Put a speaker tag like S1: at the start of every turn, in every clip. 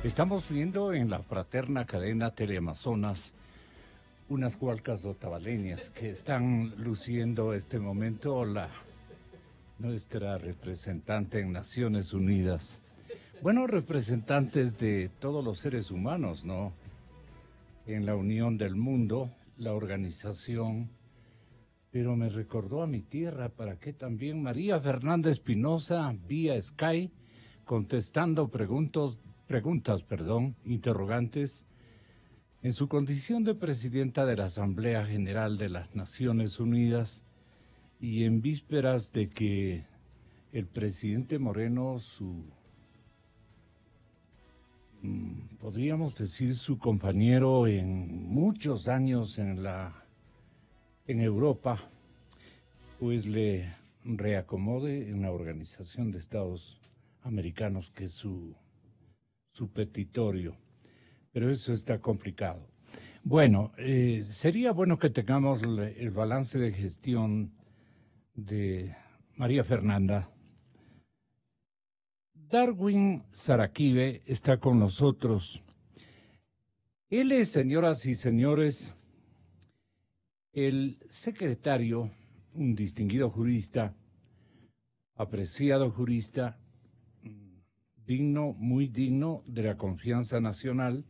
S1: Estamos viendo en la fraterna cadena Teleamazonas unas hualcas otavaleñas que están luciendo este momento nuestra representante en Naciones Unidas. Bueno, representantes de todos los seres humanos, ¿no? En la Unión del Mundo, la organización, pero me recordó a mi tierra, ¿para qué también? María Fernanda Espinosa, vía Sky, contestando preguntas, interrogantes, en su condición de presidenta de la Asamblea General de las Naciones Unidas y en vísperas de que el presidente Moreno, podríamos decir su compañero en muchos años en Europa, pues le reacomode en la Organización de Estados Americanos, que es su petitorio, pero eso está complicado. Bueno, sería bueno que tengamos el balance de gestión de María Fernanda. Darwin Saraquibe está con nosotros. Él es, señoras y señores, el secretario, un distinguido jurista, apreciado jurista, digno, muy digno de la confianza nacional.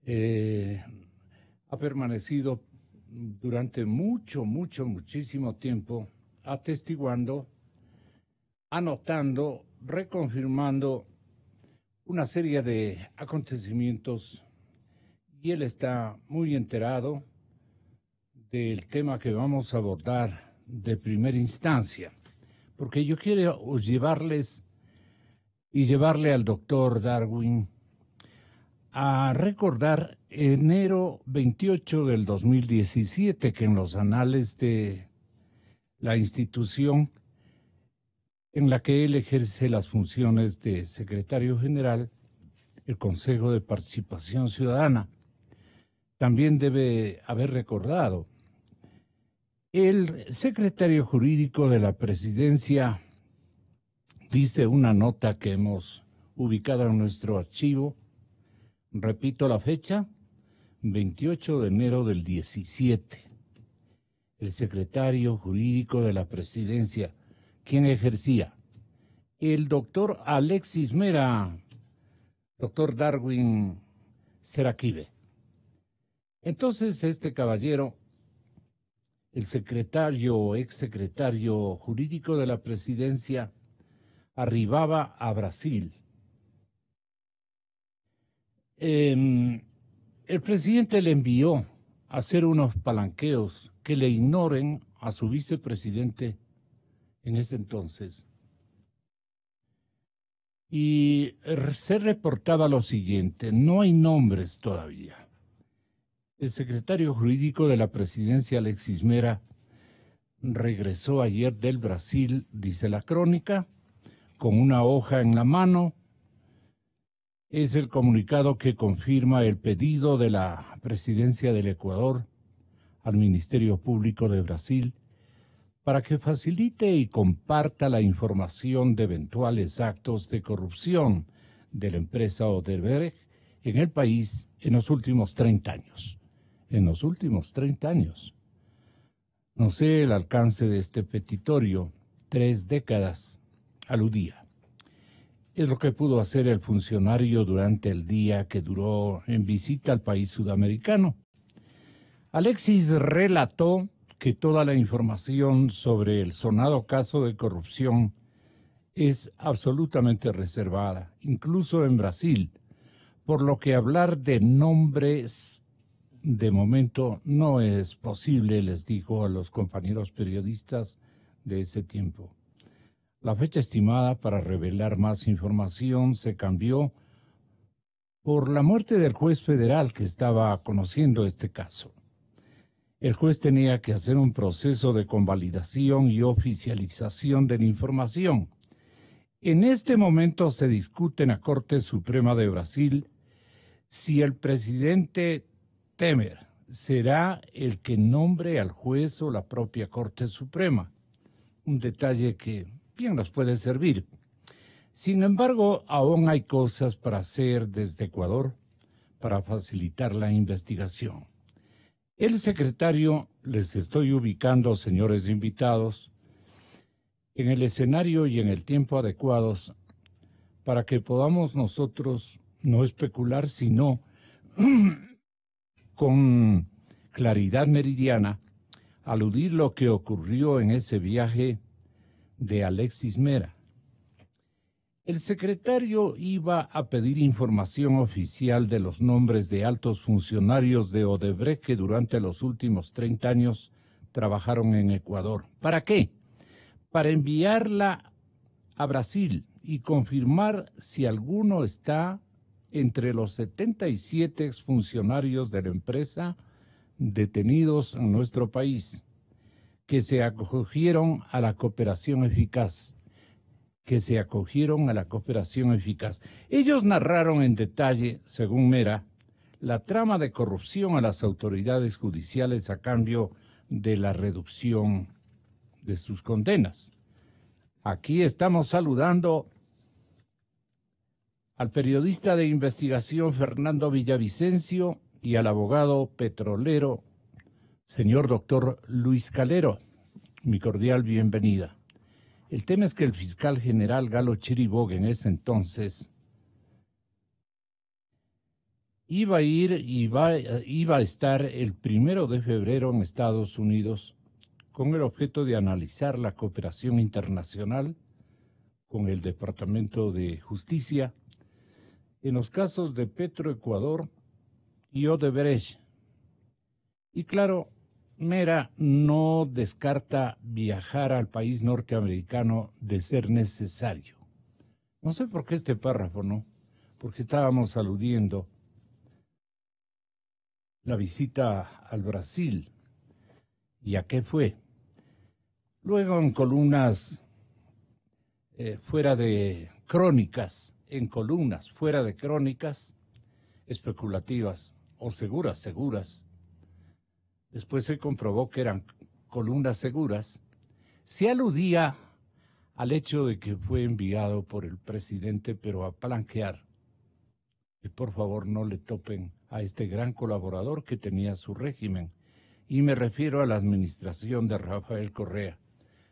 S1: Ha permanecido durante muchísimo tiempo atestiguando, anotando, reconfirmando una serie de acontecimientos, y él está muy enterado del tema que vamos a abordar de primera instancia, porque yo quiero llevarle al doctor Darwin a recordar enero 28 del 2017, que en los anales de la institución en la que él ejerce las funciones de secretario general, el Consejo de Participación Ciudadana, también debe haber recordado. El secretario jurídico de la presidencia dice una nota que hemos ubicado en nuestro archivo. Repito la fecha, 28 de enero del 17. El secretario jurídico de la presidencia, ¿quién ejercía? El doctor Alexis Mera, doctor Darwin Saraquibe. Entonces este caballero, el secretario o exsecretario jurídico de la presidencia, arribaba a Brasil. El presidente le envió a hacer unos palanqueos que le ignoren a su vicepresidente en ese entonces. Y se reportaba lo siguiente: no hay nombres todavía. El secretario jurídico de la presidencia, Alexis Mera, regresó ayer del Brasil, dice la crónica, con una hoja en la mano. Es el comunicado que confirma el pedido de la presidencia del Ecuador al Ministerio Público de Brasil para que facilite y comparta la información de eventuales actos de corrupción de la empresa Odebrecht en el país en los últimos 30 años. En los últimos 30 años. No sé el alcance de este petitorio, 3 décadas aludía. Es lo que pudo hacer el funcionario durante el día que duró en visita al país sudamericano. Alexis relató que toda la información sobre el sonado caso de corrupción es absolutamente reservada, incluso en Brasil, por lo que hablar de nombres de momento no es posible, les dijo a los compañeros periodistas de ese tiempo. La fecha estimada para revelar más información se cambió por la muerte del juez federal que estaba conociendo este caso. El juez tenía que hacer un proceso de convalidación y oficialización de la información. En este momento se discute en la Corte Suprema de Brasil si el presidente Temer será el que nombre al juez o la propia Corte Suprema. Un detalle que bien nos puede servir. Sin embargo, aún hay cosas para hacer desde Ecuador para facilitar la investigación. El secretario, les estoy ubicando, señores invitados, en el escenario y en el tiempo adecuados para que podamos nosotros no especular, sino con claridad meridiana, aludir lo que ocurrió en ese viaje de Alexis Mera. El secretario iba a pedir información oficial de los nombres de altos funcionarios de Odebrecht que durante los últimos 30 años trabajaron en Ecuador. ¿Para qué? Para enviarla a Brasil y confirmar si alguno está entre los 77 exfuncionarios de la empresa detenidos en nuestro país, que se acogieron a la cooperación eficaz. Ellos narraron en detalle, según Mera, la trama de corrupción a las autoridades judiciales a cambio de la reducción de sus condenas. Aquí estamos saludando al periodista de investigación Fernando Villavicencio y al abogado petrolero, señor doctor Luis Calero. Mi cordial bienvenida. El tema es que el fiscal general Galo Chiribog en ese entonces iba a estar el 1 de febrero en Estados Unidos con el objeto de analizar la cooperación internacional con el Departamento de Justicia en los casos de Petroecuador y Odebrecht. Y claro, Mera no descarta viajar al país norteamericano de ser necesario. No sé por qué este párrafo, ¿no? Porque estábamos aludiendo la visita al Brasil. ¿Y a qué fue? Luego en columnas fuera de crónicas, especulativas o seguras, después se comprobó que eran columnas seguras, se aludía al hecho de que fue enviado por el presidente, pero a palanquear, que por favor no le topen a este gran colaborador que tenía su régimen, y me refiero a la administración de Rafael Correa,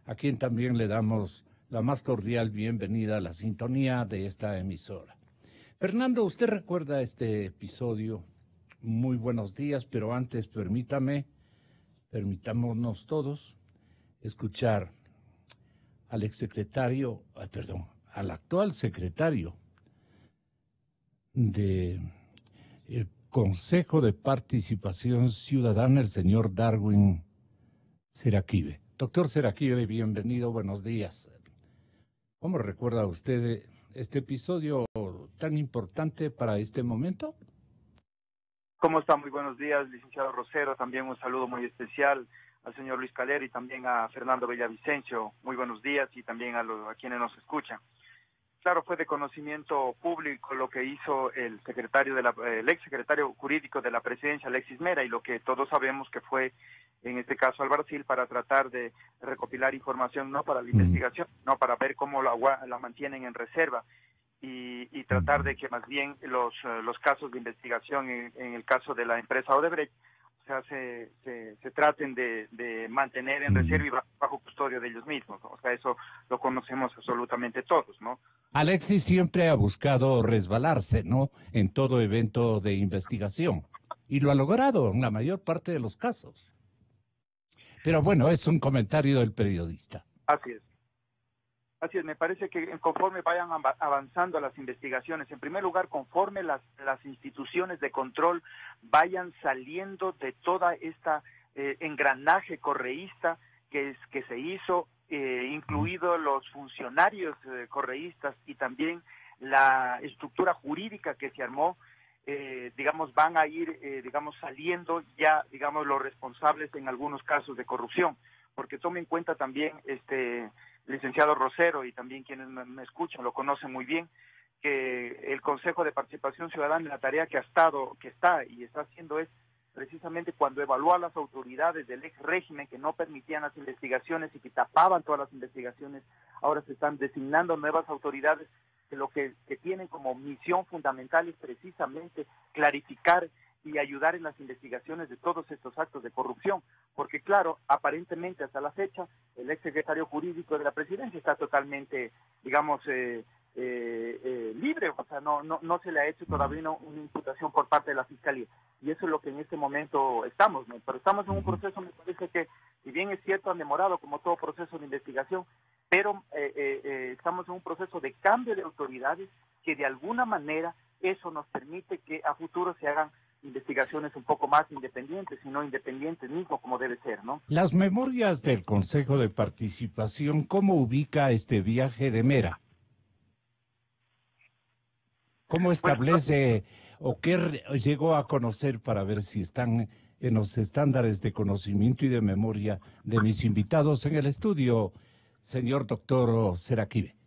S1: a quien también le damos la más cordial bienvenida a la sintonía de esta emisora. Fernando, ¿usted recuerda este episodio? Muy buenos días, pero antes permitámonos todos escuchar al actual secretario del Consejo de Participación Ciudadana, el señor Darwin Seraquibe. Doctor Seraquibe, bienvenido, buenos días. ¿Cómo recuerda usted este episodio tan importante para este momento?
S2: ¿Cómo está? Muy buenos días, licenciado Rosero. También un saludo muy especial al señor Luis Calero y también a Fernando Villavicencio. Muy buenos días y también a quienes nos escuchan. Claro, fue de conocimiento público lo que hizo el ex secretario jurídico de la presidencia, Alexis Mera, y lo que todos sabemos que fue, en este caso, al Brasil para tratar de recopilar información, no para la investigación, no para ver cómo la mantienen en reserva. Y tratar de que más bien los casos de investigación en el caso de la empresa Odebrecht, o sea, se traten de mantener en reserva y bajo custodia de ellos mismos, ¿no? O sea, eso lo conocemos absolutamente todos, ¿no?
S1: Alexis siempre ha buscado resbalarse, ¿no?, en todo evento de investigación, y lo ha logrado en la mayor parte de los casos. Pero bueno, es un comentario del periodista.
S2: Así es. Así es, me parece que conforme vayan avanzando las investigaciones, en primer lugar, conforme las instituciones de control vayan saliendo de toda esta engranaje correísta que se hizo, incluidos los funcionarios correístas y también la estructura jurídica que se armó, van a ir, saliendo ya, los responsables en algunos casos de corrupción, porque tome en cuenta también, licenciado Rosero, y también quienes me escuchan lo conocen muy bien, que el Consejo de Participación Ciudadana, la tarea que está haciendo es precisamente cuando evaluó a las autoridades del ex régimen que no permitían las investigaciones y que tapaban todas las investigaciones, ahora se están designando nuevas autoridades que tienen como misión fundamental es precisamente clarificar y ayudar en las investigaciones de todos estos actos de corrupción, porque claro, aparentemente hasta la fecha, el exsecretario jurídico de la presidencia está totalmente, digamos, libre, o sea, no se le ha hecho todavía una imputación por parte de la Fiscalía, y eso es lo que en este momento estamos, ¿no? Pero estamos en un proceso, me parece que, si bien es cierto, han demorado como todo proceso de investigación, pero estamos en un proceso de cambio de autoridades que de alguna manera eso nos permite que a futuro se hagan investigaciones un poco más independientes y no independientes mismo como debe ser, ¿no?
S1: Las memorias del Consejo de Participación, ¿cómo ubica este viaje de Mera? ¿Cómo
S2: Pues
S1: establece o qué llegó a conocer para ver si están en los estándares de conocimiento y de memoria de mis invitados en el estudio, señor doctor Seraquibe?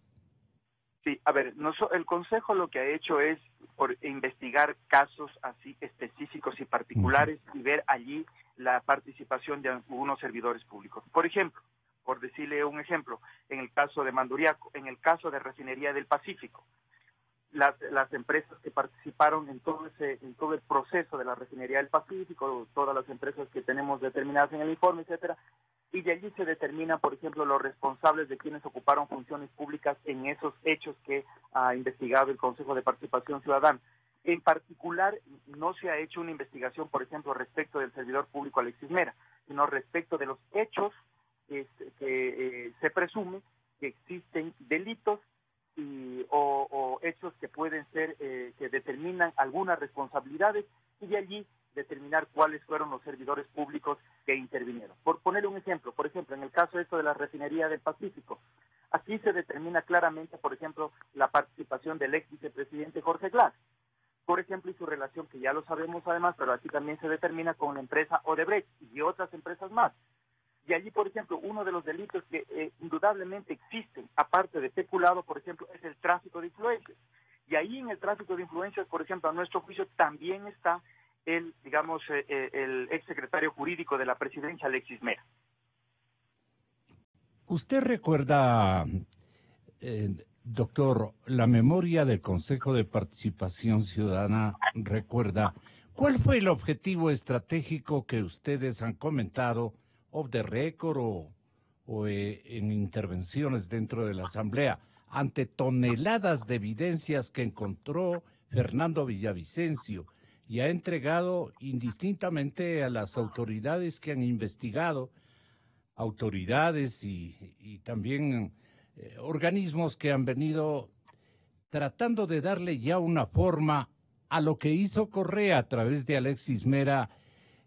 S2: sí, a ver, el Consejo lo que ha hecho es por investigar casos así específicos y particulares y ver allí la participación de algunos servidores públicos. Por ejemplo, por decirle un ejemplo, en el caso de Manduriaco, en el caso de Refinería del Pacífico, las empresas que participaron en todo el proceso de la Refinería del Pacífico, todas las empresas que tenemos determinadas en el informe, etcétera, y de allí se determinan, por ejemplo, los responsables de quienes ocuparon funciones públicas en esos hechos que ha investigado el Consejo de Participación Ciudadana. En particular, no se ha hecho una investigación, por ejemplo, respecto del servidor público Alexis Mera, sino respecto de los hechos que se presume que existen delitos o hechos que pueden ser, que determinan algunas responsabilidades, y de allí determinar cuáles fueron los servidores públicos que intervinieron. Por poner un ejemplo, en el caso de la Refinería del Pacífico, aquí se determina claramente, por ejemplo, la participación del ex vicepresidente Jorge Glass, por ejemplo, y su relación, que ya lo sabemos además, pero aquí también se determina con la empresa Odebrecht y otras empresas más. Y allí, por ejemplo, uno de los delitos que indudablemente existen, aparte de peculado, por ejemplo, es el tráfico de influencias. Y ahí en el tráfico de influencias, por ejemplo, a nuestro juicio también está el exsecretario jurídico de la presidencia, Alexis Mera.
S1: ¿Usted recuerda, doctor, la memoria del Consejo de Participación Ciudadana recuerda cuál fue el objetivo estratégico que ustedes han comentado off the record o en intervenciones dentro de la Asamblea ante toneladas de evidencias que encontró Fernando Villavicencio y ha entregado indistintamente a las autoridades que han investigado, autoridades y también organismos que han venido tratando de darle ya una forma a lo que hizo Correa a través de Alexis Mera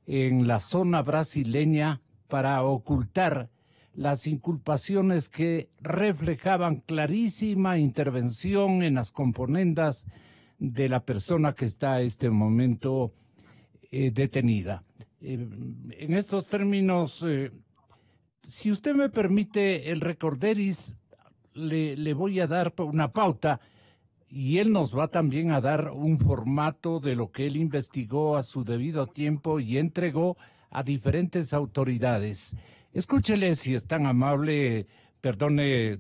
S1: en la zona brasileña para ocultar las inculpaciones que reflejaban clarísima intervención en las componendas de la persona que está a este momento detenida. En estos términos, si usted me permite el recorderis, le voy a dar una pauta y él nos va también a dar un formato de lo que él investigó a su debido tiempo y entregó a diferentes autoridades. Escúchele si es tan amable, perdone,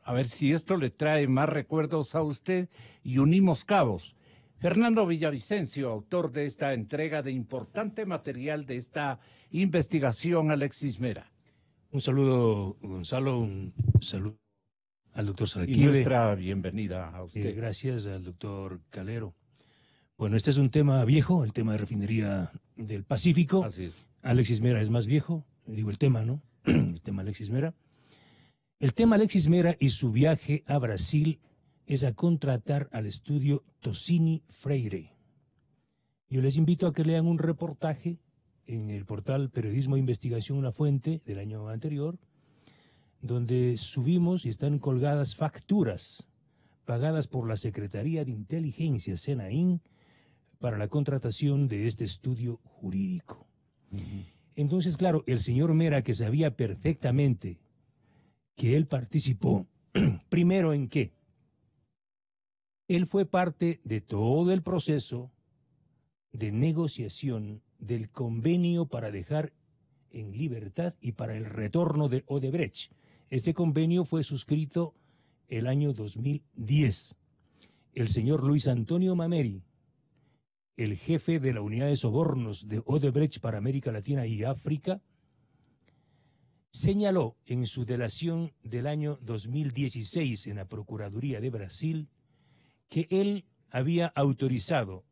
S1: a ver si esto le trae más recuerdos a usted y unimos cabos. Fernando Villavicencio, autor de esta entrega de importante material de esta investigación, Alexis Mera.
S3: Un saludo, Gonzalo, un saludo al doctor Seraquibe.
S1: Y nuestra bienvenida a usted.
S3: Gracias al doctor Calero. Bueno, este es un tema viejo, el tema de Refinería del Pacífico.
S1: Así es.
S3: Alexis Mera es más viejo, digo el tema, ¿no? El tema Alexis Mera. El tema Alexis Mera y su viaje a Brasil es a contratar al estudio Tocini Freire. Yo les invito a que lean un reportaje en el portal Periodismo e Investigación Una Fuente del año anterior, donde subimos y están colgadas facturas pagadas por la Secretaría de Inteligencia, SENAIN, para la contratación de este estudio jurídico. Entonces, claro, el señor Mera, que sabía perfectamente que él participó, primero en qué, él fue parte de todo el proceso de negociación del convenio para dejar en libertad y para el retorno de Odebrecht. Este convenio fue suscrito el año 2010. el señor Luis Antonio Mameri, el jefe de la unidad de sobornos de Odebrecht para América Latina y África, señaló en su delación del año 2016 en la Procuraduría de Brasil que él había autorizado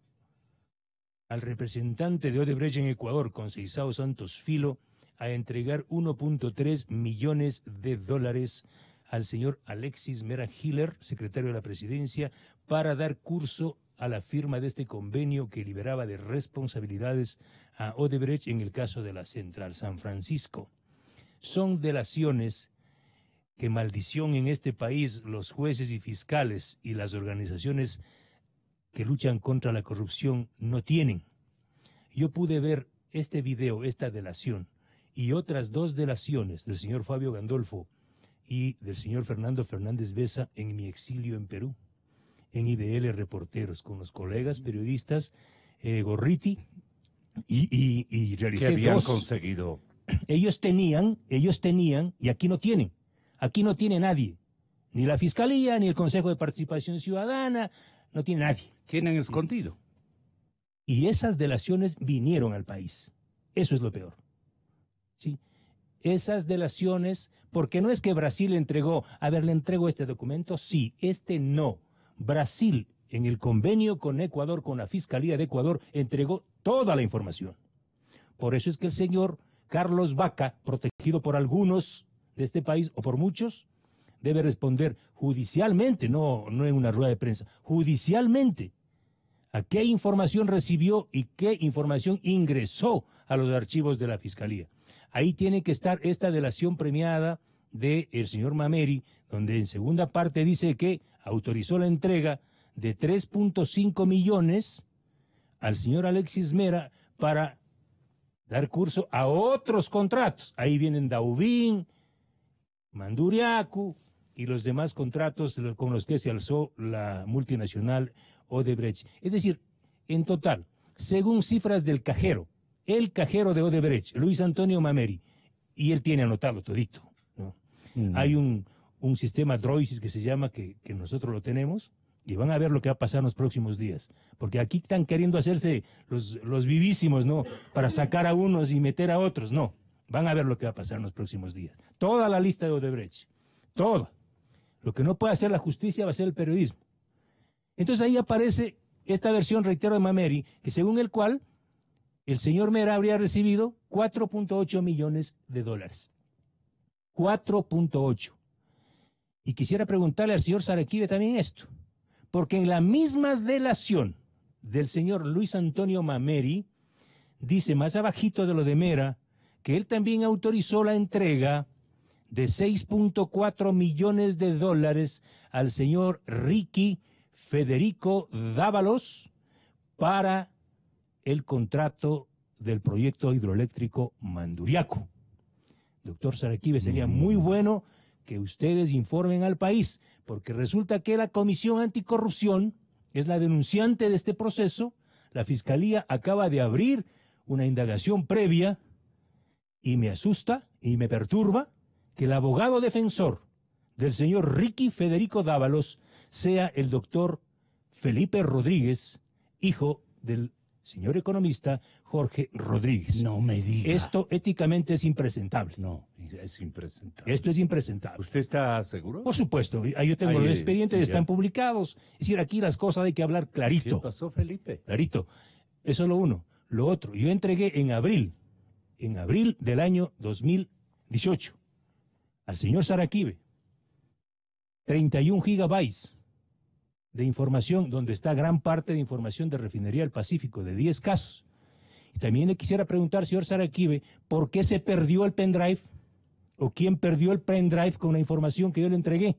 S3: al representante de Odebrecht en Ecuador, Conceizao Santos Filo, a entregar 1.3 millones de dólares al señor Alexis Mera Hiller, secretario de la Presidencia, para dar curso a la firma de este convenio que liberaba de responsabilidades a Odebrecht en el caso de la Central San Francisco. Son delaciones que, maldición en este país, los jueces y fiscales y las organizaciones que luchan contra la corrupción no tienen. Yo pude ver este video, esta delación, y otras dos delaciones del señor Fabio Gandolfo y del señor Fernando Fernández Besa en mi exilio en Perú, en IDL Reporteros, con los colegas periodistas Gorriti y realicé
S1: que habían
S3: dos.
S1: conseguido.
S3: Ellos tenían, y aquí no tienen. Aquí no tiene nadie. Ni la Fiscalía, ni el Consejo de Participación Ciudadana, no tiene nadie.
S1: Tienen escondido.
S3: Y esas delaciones vinieron al país. Eso es lo peor. ¿Sí? Esas delaciones, porque no es que Brasil entregó, a ver, le entrego este documento, sí, este no. Brasil, en el convenio con Ecuador, con la Fiscalía de Ecuador, entregó toda la información. Por eso es que el señor Carlos Vaca, protegido por algunos de este país, o por muchos, debe responder judicialmente, no en una rueda de prensa, judicialmente, a qué información recibió y qué información ingresó a los archivos de la Fiscalía. Ahí tiene que estar esta delación premiada del señor Mameri, donde en segunda parte dice que autorizó la entrega de 3.5 millones al señor Alexis Mera para dar curso a otros contratos. Ahí vienen Daubín, Manduriacu y los demás contratos con los que se alzó la multinacional Odebrecht. Es decir, en total, según cifras del cajero, el cajero de Odebrecht, Luis Antonio Mameri, y él tiene anotado todito, ¿no? Hay un sistema Droisis que se llama, que nosotros lo tenemos, y van a ver lo que va a pasar en los próximos días. Porque aquí están queriendo hacerse los vivísimos, ¿no? Para sacar a unos y meter a otros, no. Van a ver lo que va a pasar en los próximos días. Toda la lista de Odebrecht, toda. Lo que no puede hacer la justicia va a ser el periodismo. Entonces ahí aparece esta versión, reitero, de Mameri, que según el cual el señor Mera habría recibido 4.8 millones de dólares. 4.8. Y quisiera preguntarle al señor Saraquibe también esto, porque en la misma delación del señor Luis Antonio Mameri, dice más abajito de lo de Mera, que él también autorizó la entrega de 6.4 millones de dólares al señor Ricky Federico Dávalos para el contrato del proyecto hidroeléctrico Manduriaco. Doctor Saraquibe, sería muy bueno que ustedes informen al país, porque resulta que la Comisión Anticorrupción es la denunciante de este proceso. La Fiscalía acaba de abrir una indagación previa y me asusta y me perturba que el abogado defensor del señor Ricky Federico Dávalos sea el doctor Felipe Rodríguez, hijo del señor economista Jorge Rodríguez.
S1: No me diga.
S3: Esto éticamente es impresentable.
S1: No, es impresentable.
S3: Esto es impresentable.
S1: ¿Usted está seguro?
S3: Por supuesto, ahí yo tengo los expedientes, están publicados. Es decir, aquí las cosas hay que hablar clarito.
S1: ¿Qué pasó, Felipe?
S3: Clarito. Eso es lo uno. Lo otro, yo entregué en abril del año 2018, al señor Saraquibe, 31 gigabytes de información, donde está gran parte de información de Refinería del Pacífico, de 10 casos. Y también le quisiera preguntar, señor Saraquibe, ¿por qué se perdió el pendrive? ¿O quién perdió el pendrive con la información que yo le entregué?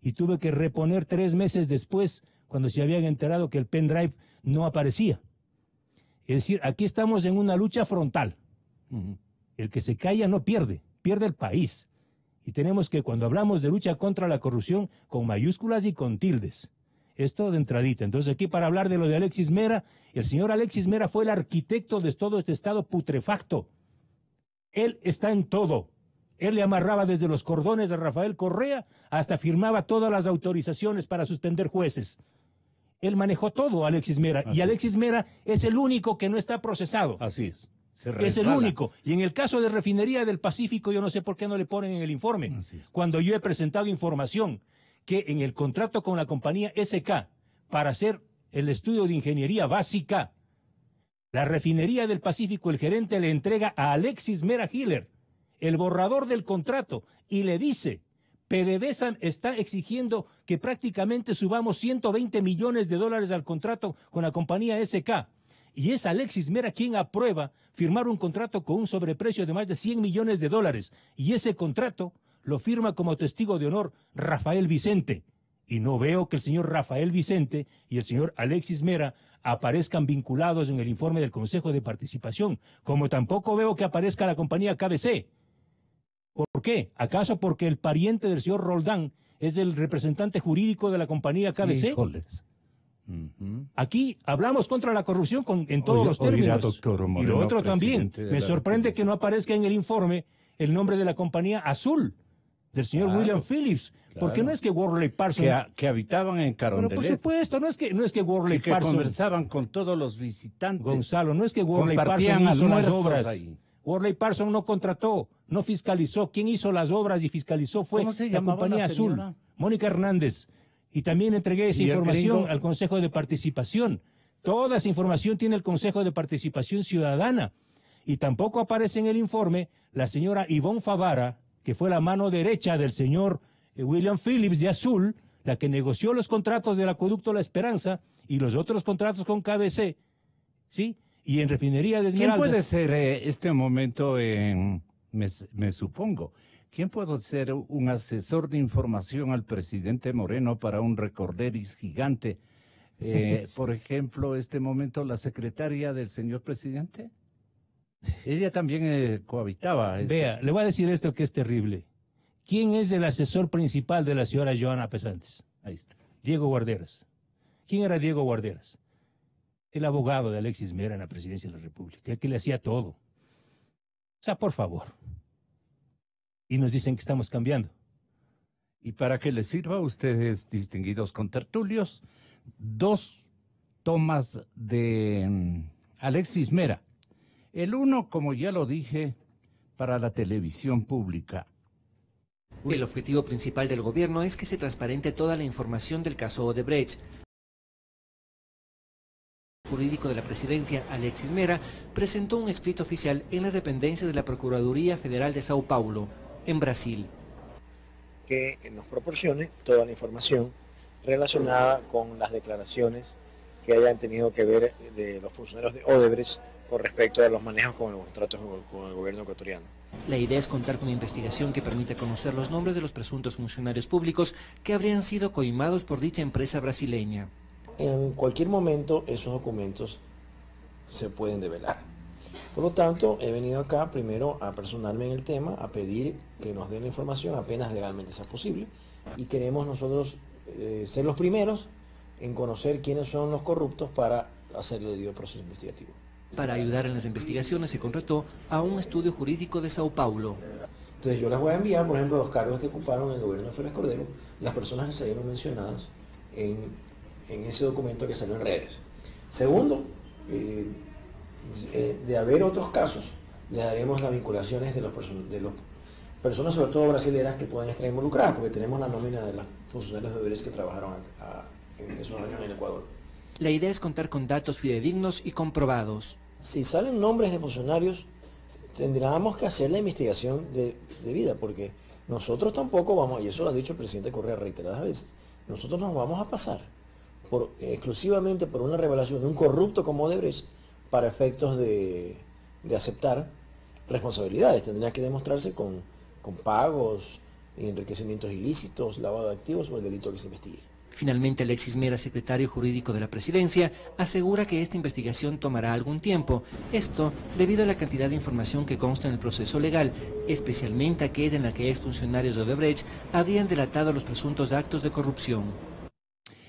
S3: Y tuve que reponer 3 meses después, cuando se habían enterado que el pendrive no aparecía. Es decir, aquí estamos en una lucha frontal. El que se calla no pierde, pierde el país. Y tenemos que, cuando hablamos de lucha contra la corrupción, con mayúsculas y con tildes. Esto de entradita. Entonces, aquí para hablar de lo de Alexis Mera, el señor Alexis Mera fue el arquitecto de todo este estado putrefacto. Él está en todo. Él le amarraba desde los cordones a Rafael Correa hasta firmaba todas las autorizaciones para suspender jueces. Él manejó todo, Alexis Mera, y Alexis Mera es el único que no está procesado.
S1: Así es.
S3: Es el único. Y en el caso de Refinería del Pacífico, yo no sé por qué no le ponen en el informe. Cuando yo he presentado información que en el contrato con la compañía SK para hacer el estudio de ingeniería básica, la Refinería del Pacífico, el gerente le entrega a Alexis Mera Hiller el borrador del contrato y le dice: PDVSA está exigiendo que prácticamente subamos $120 millones al contrato con la compañía SK. Y es Alexis Mera quien aprueba firmar un contrato con un sobreprecio de más de $100 millones. Y ese contrato lo firma como testigo de honor Rafael Vicente. Y no veo que el señor Rafael Vicente y el señor Alexis Mera aparezcan vinculados en el informe del Consejo de Participación, como tampoco veo que aparezca la compañía KBC. ¿Por qué? ¿Acaso porque el pariente del señor Roldán es el representante jurídico de la compañía KBC?
S1: Híjoles.
S3: Aquí hablamos contra la corrupción en todos los términos.
S1: Doctor Moreno,
S3: y lo otro también, me sorprende que no aparezca en el informe el nombre de la compañía Azul, del señor William Phillips, porque no es que Worley Parsons...
S1: Que habitaban en Carondelet.
S3: Pero por supuesto, no es que Worley
S1: que
S3: Parsons...
S1: conversaban con todos los visitantes.
S3: Gonzalo, no es que Worley Parsons hizo las obras. Ahí. Worley Parsons no contrató, no fiscalizó. Quien hizo las obras y fiscalizó fue la compañía Azul, Mónica Hernández. Y también entregué esa información al Consejo de Participación. Toda esa información tiene el Consejo de Participación Ciudadana. Y tampoco aparece en el informe la señora Ivonne Favara, que fue la mano derecha del señor William Phillips de Azul, la que negoció los contratos del acueducto La Esperanza y los otros contratos con KBC, ¿sí? Y en Refinería de Esmeraldas.
S1: ¿Quién puede ser este momento me supongo? ¿Quién puede ser un asesor de información al presidente Moreno para un recorderis gigante? Por ejemplo, este momento la secretaria del señor presidente. Ella también cohabitaba.
S3: Vea, le voy a decir esto que es terrible. ¿Quién es el asesor principal de la señora Joana Pesantes?
S1: Ahí está.
S3: Diego Guarderas. ¿Quién era Diego Guarderas? El abogado de Alexis Mera en la presidencia de la República, el que le hacía todo. O sea, por favor. Y nos dicen que estamos cambiando.
S1: Y para que les sirva a ustedes, distinguidos contertulios, 2 tomas de Alexis Mera. El uno, como ya lo dije, para la televisión pública.
S4: El objetivo principal del gobierno es que se transparente toda la información del caso Odebrecht. El jurídico de la presidencia, Alexis Mera, presentó un escrito oficial en las dependencias de la Procuraduría Federal de Sao Paulo, en Brasil.
S5: Que nos proporcione toda la información relacionada con las declaraciones que hayan tenido que ver de los funcionarios de Odebrecht con respecto a los manejos con los contratos con el gobierno ecuatoriano.
S4: La idea es contar con una investigación que permita conocer los nombres de los presuntos funcionarios públicos que habrían sido coimados por dicha empresa brasileña.
S5: En cualquier momento esos documentos se pueden develar. Por lo tanto, he venido acá primero a personarme en el tema, a pedir que nos den la información apenas legalmente sea posible, y queremos nosotros ser los primeros en conocer quiénes son los corruptos para hacer el debido proceso investigativo.
S4: Para ayudar en las investigaciones se contrató a un estudio jurídico de Sao Paulo.
S5: Entonces yo les voy a enviar, por ejemplo, los cargos que ocuparon en el gobierno de Félix Cordero, las personas que salieron mencionadas en ese documento que salió en redes. Segundo, de haber otros casos, le daremos las vinculaciones de las personas, sobre todo brasileñas, que pueden estar involucradas, porque tenemos la nómina de los funcionarios de Odebrecht que trabajaron en esos años en Ecuador.
S4: La idea es contar con datos fidedignos y comprobados.
S5: Si salen nombres de funcionarios, tendríamos que hacer la investigación debida, porque nosotros tampoco vamos, y eso lo ha dicho el presidente Correa reiteradas veces, nosotros nos vamos a pasar exclusivamente por una revelación de un corrupto como Odebrecht para efectos de aceptar responsabilidades. Tendría que demostrarse con pagos, enriquecimientos ilícitos, lavado de activos o el delito que se investigue.
S4: Finalmente, Alexis Mera, secretario jurídico de la presidencia, asegura que esta investigación tomará algún tiempo. Esto debido a la cantidad de información que consta en el proceso legal, especialmente aquella en la que exfuncionarios de Odebrecht habrían delatado los presuntos actos de corrupción.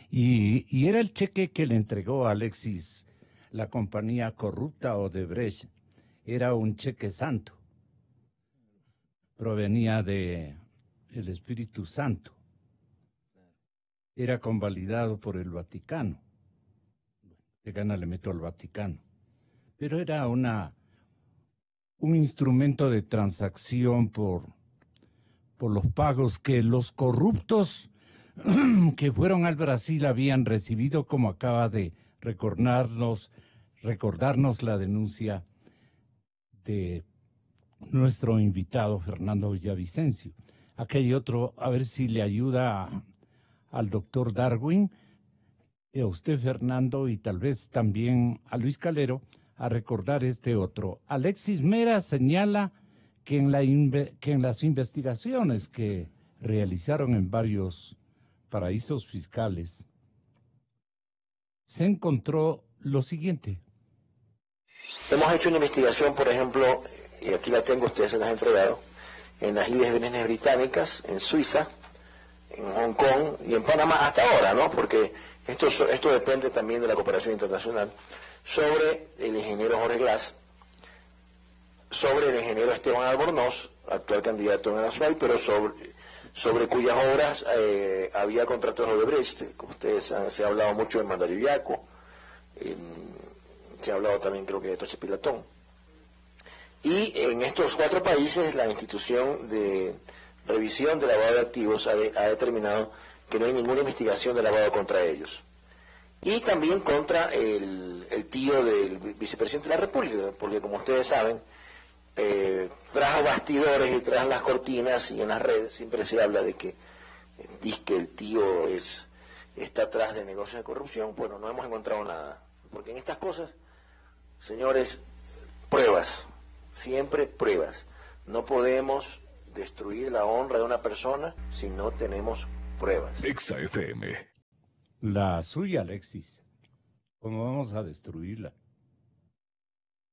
S1: Y era el cheque que le entregó a Alexis la compañía corrupta Odebrecht. Era un cheque santo. Provenía del Espíritu Santo. Era convalidado por el Vaticano. de gana le meto al Vaticano. Pero era un instrumento de transacción por los pagos que los corruptos que fueron al Brasil habían recibido, como acaba de recordarnos la denuncia de nuestro invitado Fernando Villavicencio. Aquí hay otro, a ver si le ayuda al doctor Darwin, a usted Fernando, y tal vez también a Luis Calero, a recordar este otro. Alexis Mera señala que en las investigaciones que realizaron en varios paraísos fiscales, se encontró lo siguiente.
S5: Hemos hecho una investigación, por ejemplo, y aquí la tengo, ustedes se las han entregado, en las Islas Vírgenes Británicas, en Suiza, en Hong Kong y en Panamá hasta ahora, ¿no? Porque esto depende también de la cooperación internacional, sobre el ingeniero Jorge Glass, sobre el ingeniero Esteban Albornoz, actual candidato en Azuay, pero sobre cuyas obras había contratos de Odebrecht. Como ustedes se ha hablado mucho de Mandarillaco, se ha hablado también creo que de Toche Pilatón. Y en estos 4 países la institución de revisión de lavado de activos ha determinado que no hay ninguna investigación de lavado contra ellos. Y también contra el tío del vicepresidente de la República, porque como ustedes saben, tras bastidores y tras las cortinas y en las redes siempre se habla de que el tío está atrás de negocios de corrupción. Bueno, no hemos encontrado nada, porque en estas cosas, señores, pruebas, siempre pruebas. No podemos destruir la honra de una persona si no tenemos pruebas.
S6: Exa FM.
S1: La suya, Alexis. ¿Cómo vamos a destruirla?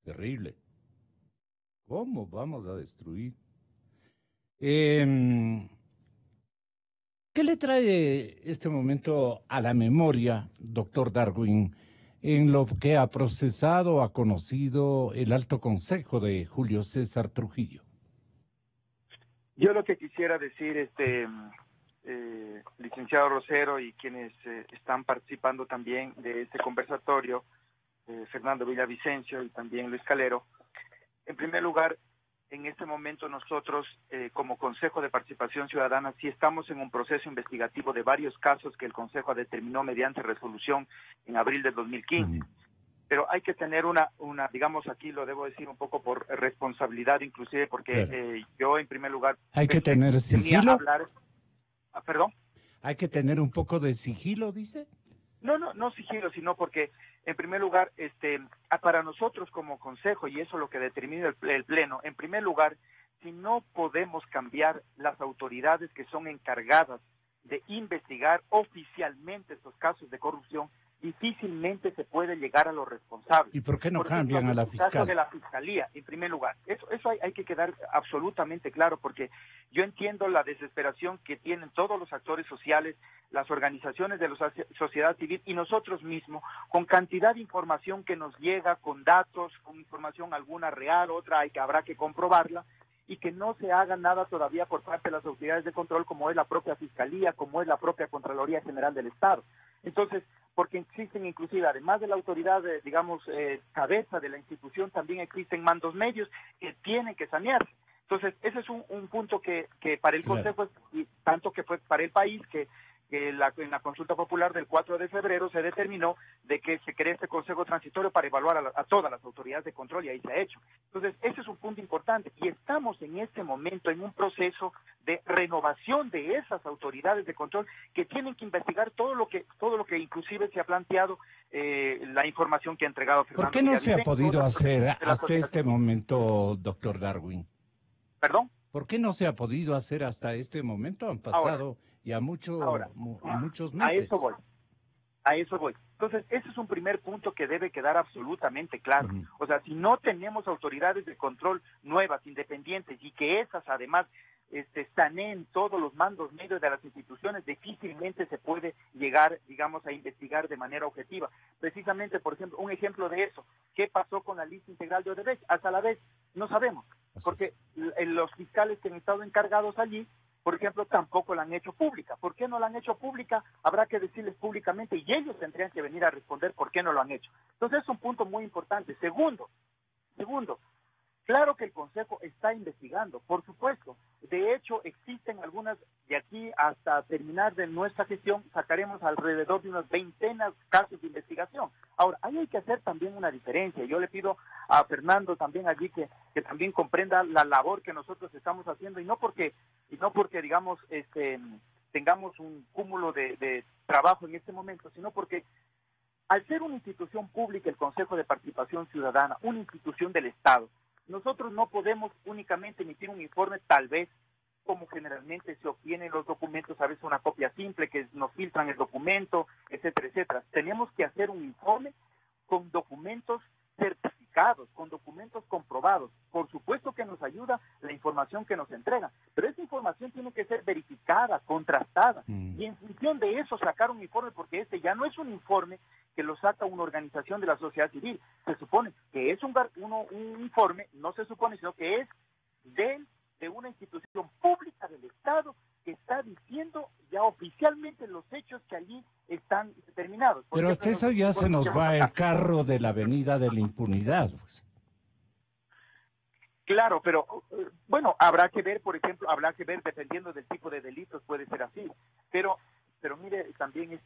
S1: Terrible. ¿Cómo vamos a destruir? ¿Qué le trae este momento a la memoria, doctor Darwin, en lo que ha procesado, ha conocido el Alto Consejo de Julio César Trujillo?
S2: Yo lo que quisiera decir, licenciado Rosero, y quienes están participando también de este conversatorio, Fernando Villavicencio y también Luis Calero. En primer lugar, en este momento nosotros, como Consejo de Participación Ciudadana, sí estamos en un proceso investigativo de varios casos que el Consejo determinó mediante resolución en abril del 2015. Pero hay que tener una, digamos, aquí lo debo decir un poco por responsabilidad inclusive, porque yo en primer lugar...
S1: ¿Hay que tener sigilo?
S2: ¿Perdón?
S1: ¿Hay que tener un poco de sigilo, dice?
S2: No sigilo, sino porque, en primer lugar, para nosotros como Consejo, y eso es lo que determina el Pleno, en primer lugar, si no podemos cambiar las autoridades que son encargadas de investigar oficialmente estos casos de corrupción, difícilmente se puede llegar a los responsables.
S1: ¿Y por qué no cambian a la fiscal?
S2: Caso de la Fiscalía, en primer lugar. Eso hay que quedar absolutamente claro, porque yo entiendo la desesperación que tienen todos los actores sociales, las organizaciones de la sociedad civil y nosotros mismos, con cantidad de información que nos llega, con datos, con información alguna real, otra habrá que comprobarla, y que no se haga nada todavía por parte de las autoridades de control, como es la propia Fiscalía, como es la propia Contraloría General del Estado. Entonces, porque existen inclusive, además de la autoridad, cabeza de la institución, también existen mandos medios que tienen que sanearse. Entonces, ese es un punto que para el Consejo, y tanto que fue para el país, que en la consulta popular del 4 de febrero se determinó de que se cree este Consejo Transitorio para evaluar a todas las autoridades de control, y ahí se ha hecho. Entonces, ese es un punto importante, y estamos en este momento en un proceso de renovación de esas autoridades de control que tienen que investigar todo lo que inclusive se ha planteado, la información que ha entregado Fernando.
S1: ¿Por qué no se ha podido hacer hasta este momento, doctor Darwin?
S2: ¿Perdón?
S1: ¿Por qué no se ha podido hacer hasta este momento? Han pasado ya muchos meses.
S2: A eso voy. Entonces, ese es un primer punto que debe quedar absolutamente claro. O sea, si no tenemos autoridades de control nuevas, independientes, y que esas además saneen todos los mandos medios de las instituciones, difícilmente se puede llegar, digamos, a investigar de manera objetiva. Precisamente, por ejemplo, un ejemplo de eso, ¿qué pasó con la lista integral de Odebrecht? Hasta la vez no sabemos, porque los fiscales que han estado encargados allí por ejemplo, tampoco la han hecho pública. ¿Por qué no la han hecho pública? Habrá que decirles públicamente y ellos tendrían que venir a responder por qué no lo han hecho. Entonces es un punto muy importante. Segundo, claro que el Consejo está investigando, por supuesto. De hecho, existen algunas, de aquí hasta terminar de nuestra gestión, sacaremos alrededor de unas 20 casos de investigación. Ahora, ahí hay que hacer también una diferencia. Yo le pido a Fernando también allí que también comprenda la labor que nosotros estamos haciendo, y no porque digamos, tengamos un cúmulo de trabajo en este momento, sino porque al ser una institución pública, el Consejo de Participación Ciudadana, una institución del Estado, nosotros no podemos únicamente emitir un informe, tal vez, como generalmente se obtienen los documentos, a veces una copia simple, que nos filtran el documento, etcétera, etcétera. Tenemos que hacer un informe con documentos certificados, con documentos comprobados. Por supuesto que nos ayuda la información que nos entregan, pero esa información tiene que ser verificada, contrastada, y en función de eso sacar un informe, porque este ya no es un informe que lo saca una organización de la sociedad civil. Se supone que es un informe, no se supone, sino que es de una institución pública del Estado que está diciendo ya oficialmente los hechos que allí están determinados.
S1: Pero hasta eso ya se nos va el carro de la avenida de la impunidad, pues.
S2: Claro, pero bueno, habrá que ver, por ejemplo, dependiendo del tipo de delitos, puede ser así. Pero mire, también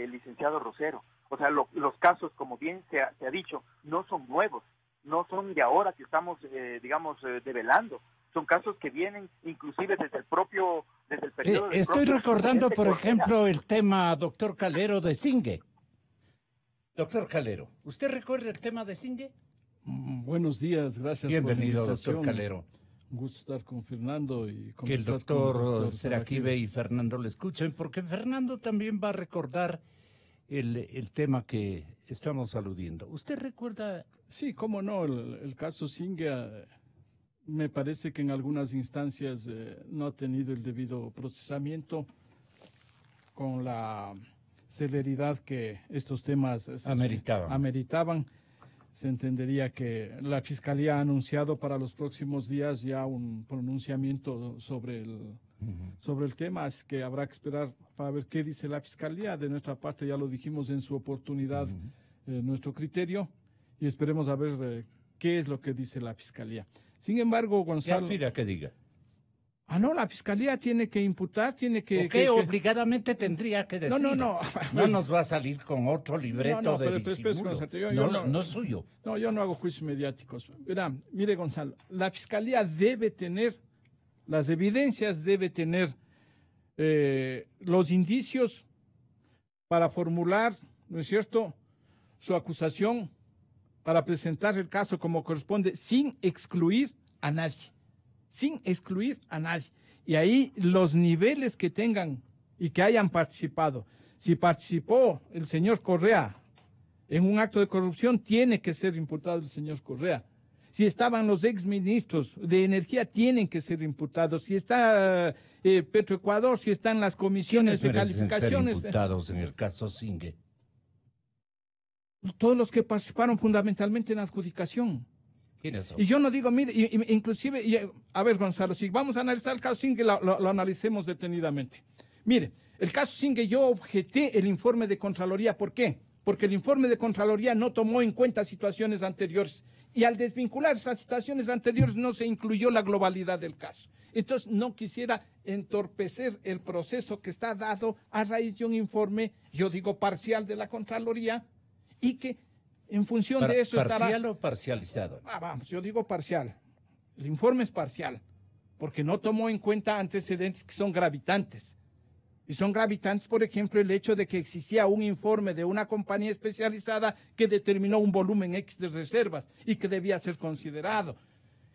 S2: licenciado Rosero, o sea, los casos, como bien se ha dicho, no son nuevos, no son de ahora que estamos, develando. Son casos que vienen inclusive desde el periodo...
S1: Estoy recordando, por ejemplo, el tema, doctor Calero, de Zingue. Doctor Calero, ¿usted recuerda el tema de Zingue?
S6: Buenos días, gracias.
S1: Bienvenido,
S6: por la invitación.
S1: doctor Calero.
S6: Un gusto estar con Fernando y
S1: Que el doctor Seraquibe y Fernando le escuchen, porque Fernando también va a recordar el tema que estamos aludiendo. ¿Usted recuerda?
S6: Sí, cómo no, el caso Zingue me parece que en algunas instancias no ha tenido el debido procesamiento con la celeridad que estos temas ameritaban. Se entendería que la Fiscalía ha anunciado para los próximos días ya un pronunciamiento sobre el tema, así que habrá que esperar para ver qué dice la Fiscalía. De nuestra parte ya lo dijimos en su oportunidad, nuestro criterio, y esperemos a ver qué es lo que dice la Fiscalía. Sin embargo, Gonzalo...
S1: ¿Qué aspira que diga?
S6: No, la Fiscalía tiene que imputar, tiene que...
S1: ¿Qué obligadamente tendría que decir?
S6: No.
S1: No nos va a salir con otro libreto de disimulo. No es suyo.
S6: No, yo no hago juicios mediáticos. Verá, mire, Gonzalo, la Fiscalía debe tener las evidencias, debe tener los indicios para formular, ¿no es cierto?, su acusación, para presentar el caso como corresponde, sin excluir a nadie. Sin excluir a nadie. Y ahí los niveles que tengan y que hayan participado. Si participó el señor Correa en un acto de corrupción, tiene que ser imputado el señor Correa. Si estaban los exministros de Energía, tienen que ser imputados. Si está Petroecuador, si están las comisiones de calificaciones.
S1: Ser imputados en el caso Zingue?
S6: Todos los que participaron fundamentalmente en la adjudicación.
S1: ¿Quiénes son?
S6: Y yo no digo, mire, inclusive, a ver, Gonzalo, si vamos a analizar el caso Zingue, lo analicemos detenidamente. Mire, el caso Zingue, yo objeté el informe de Contraloría. ¿Por qué? Porque el informe de Contraloría no tomó en cuenta situaciones anteriores. Y al desvincular esas situaciones anteriores no se incluyó la globalidad del caso. Entonces, no quisiera entorpecer el proceso que está dado a raíz de un informe, yo digo parcial, de la Contraloría, y que en función de eso estará...
S1: ¿Parcial o parcializado?
S6: Vamos, yo digo parcial. El informe es parcial, porque no tomó en cuenta antecedentes que son gravitantes. Y son gravitantes, por ejemplo, el hecho de que existía un informe de una compañía especializada que determinó un volumen X de reservas y que debía ser considerado.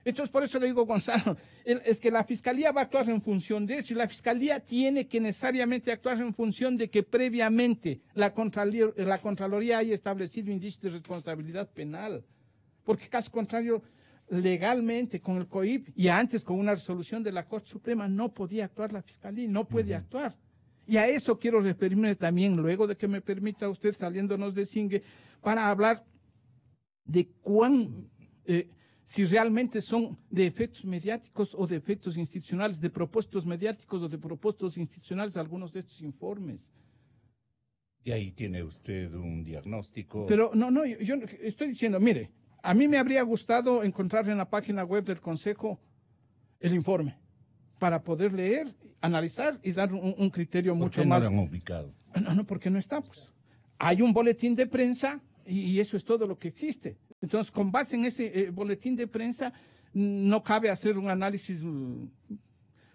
S6: Entonces, por eso le digo, Gonzalo, es que la Fiscalía va a actuar en función de eso, y la Fiscalía tiene que necesariamente actuar en función de que previamente la Contraloría haya establecido indicios de responsabilidad penal. Porque caso contrario, legalmente con el COIP y antes con una resolución de la Corte Suprema no podía actuar la Fiscalía, no puede actuar. Y a eso quiero referirme también, luego de que me permita usted, saliéndonos de Zingue, para hablar de cuán si realmente son de efectos mediáticos o de efectos institucionales, de propósitos mediáticos o de propósitos institucionales algunos de estos informes.
S1: Y ahí tiene usted un diagnóstico.
S6: Pero no, yo estoy diciendo, mire, a mí me habría gustado encontrar en la página web del Consejo el informe para poder leer, analizar y dar un criterio mucho más.
S1: ¿Por qué no lo han ubicado?
S6: No, porque no está, pues. Hay un boletín de prensa y eso es todo lo que existe. Entonces, con base en ese boletín de prensa, no cabe hacer un análisis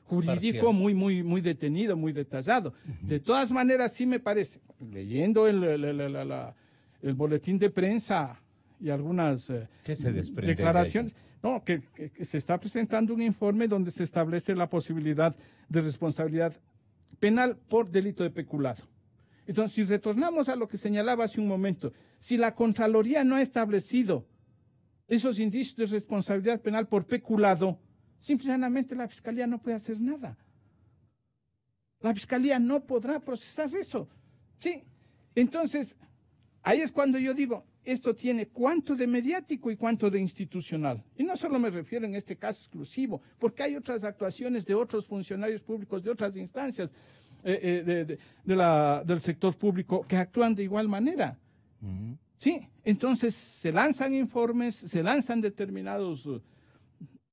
S6: jurídico
S1: parcial,
S6: muy detenido, muy detallado. De todas maneras, sí me parece, leyendo el boletín de prensa y algunas
S1: ¿Qué se desprende
S6: declaraciones, no, que se está presentando un informe donde se establece la posibilidad de responsabilidad penal por delito de peculado. Entonces, si retornamos a lo que señalaba hace un momento, si la Contraloría no ha establecido esos indicios de responsabilidad penal por peculado, simplemente la Fiscalía no puede hacer nada. La Fiscalía no podrá procesar eso. Sí. Entonces, ahí es cuando yo digo, esto tiene cuánto de mediático y cuánto de institucional. Y no solo me refiero en este caso exclusivo, porque hay otras actuaciones de otros funcionarios públicos, de otras instancias del sector público que actúan de igual manera. Sí, entonces se lanzan informes, se lanzan determinados,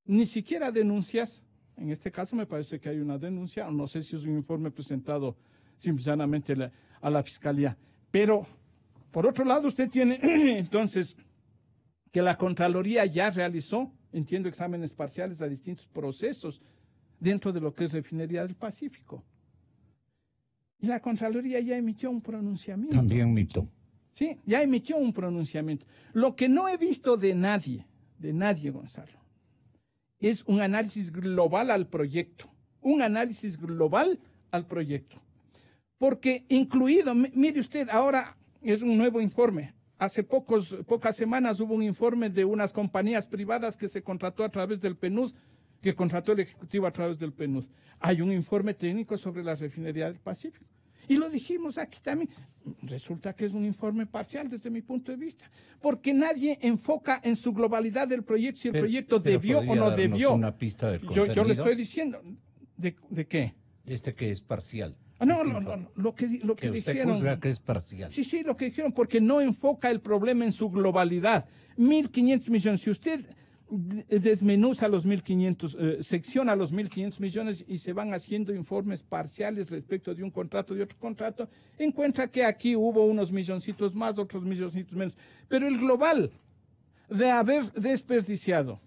S6: ni siquiera denuncias. En este caso me parece que hay una denuncia, no sé si es un informe presentado simplemente a la Fiscalía. Pero, por otro lado, usted tiene entonces que la Contraloría ya realizó, entiendo, exámenes parciales a distintos procesos dentro de lo que es Refinería del Pacífico. Y la Contraloría ya emitió un pronunciamiento.
S1: También emitió.
S6: Sí, ya emitió un pronunciamiento. Lo que no he visto de nadie, Gonzalo, es un análisis global al proyecto. Un análisis global al proyecto. Porque incluido, mire usted, ahora es un nuevo informe. Hace pocas semanas hubo un informe de unas compañías privadas que se contrató a través del PNUD, que contrató el Ejecutivo a través del PNUD. Hay un informe técnico sobre la refinería del Pacífico. Y lo dijimos aquí también. Resulta que es un informe parcial desde mi punto de vista, porque nadie enfoca en su globalidad el proyecto, si el proyecto debió o no debió.
S1: Una pista del contenido.
S6: Yo le estoy diciendo, ¿de qué?
S1: Este que es parcial.
S6: No, lo que
S1: usted
S6: dijeron.
S1: juzga que es parcial.
S6: Sí, lo que dijeron, porque no enfoca el problema en su globalidad. 1.500 millones. Si usted desmenuza los 1.500, secciona los 1.500 millones y se van haciendo informes parciales respecto de un contrato, de otro contrato, encuentra que aquí hubo unos milloncitos más, otros milloncitos menos. Pero el global de haber desperdiciado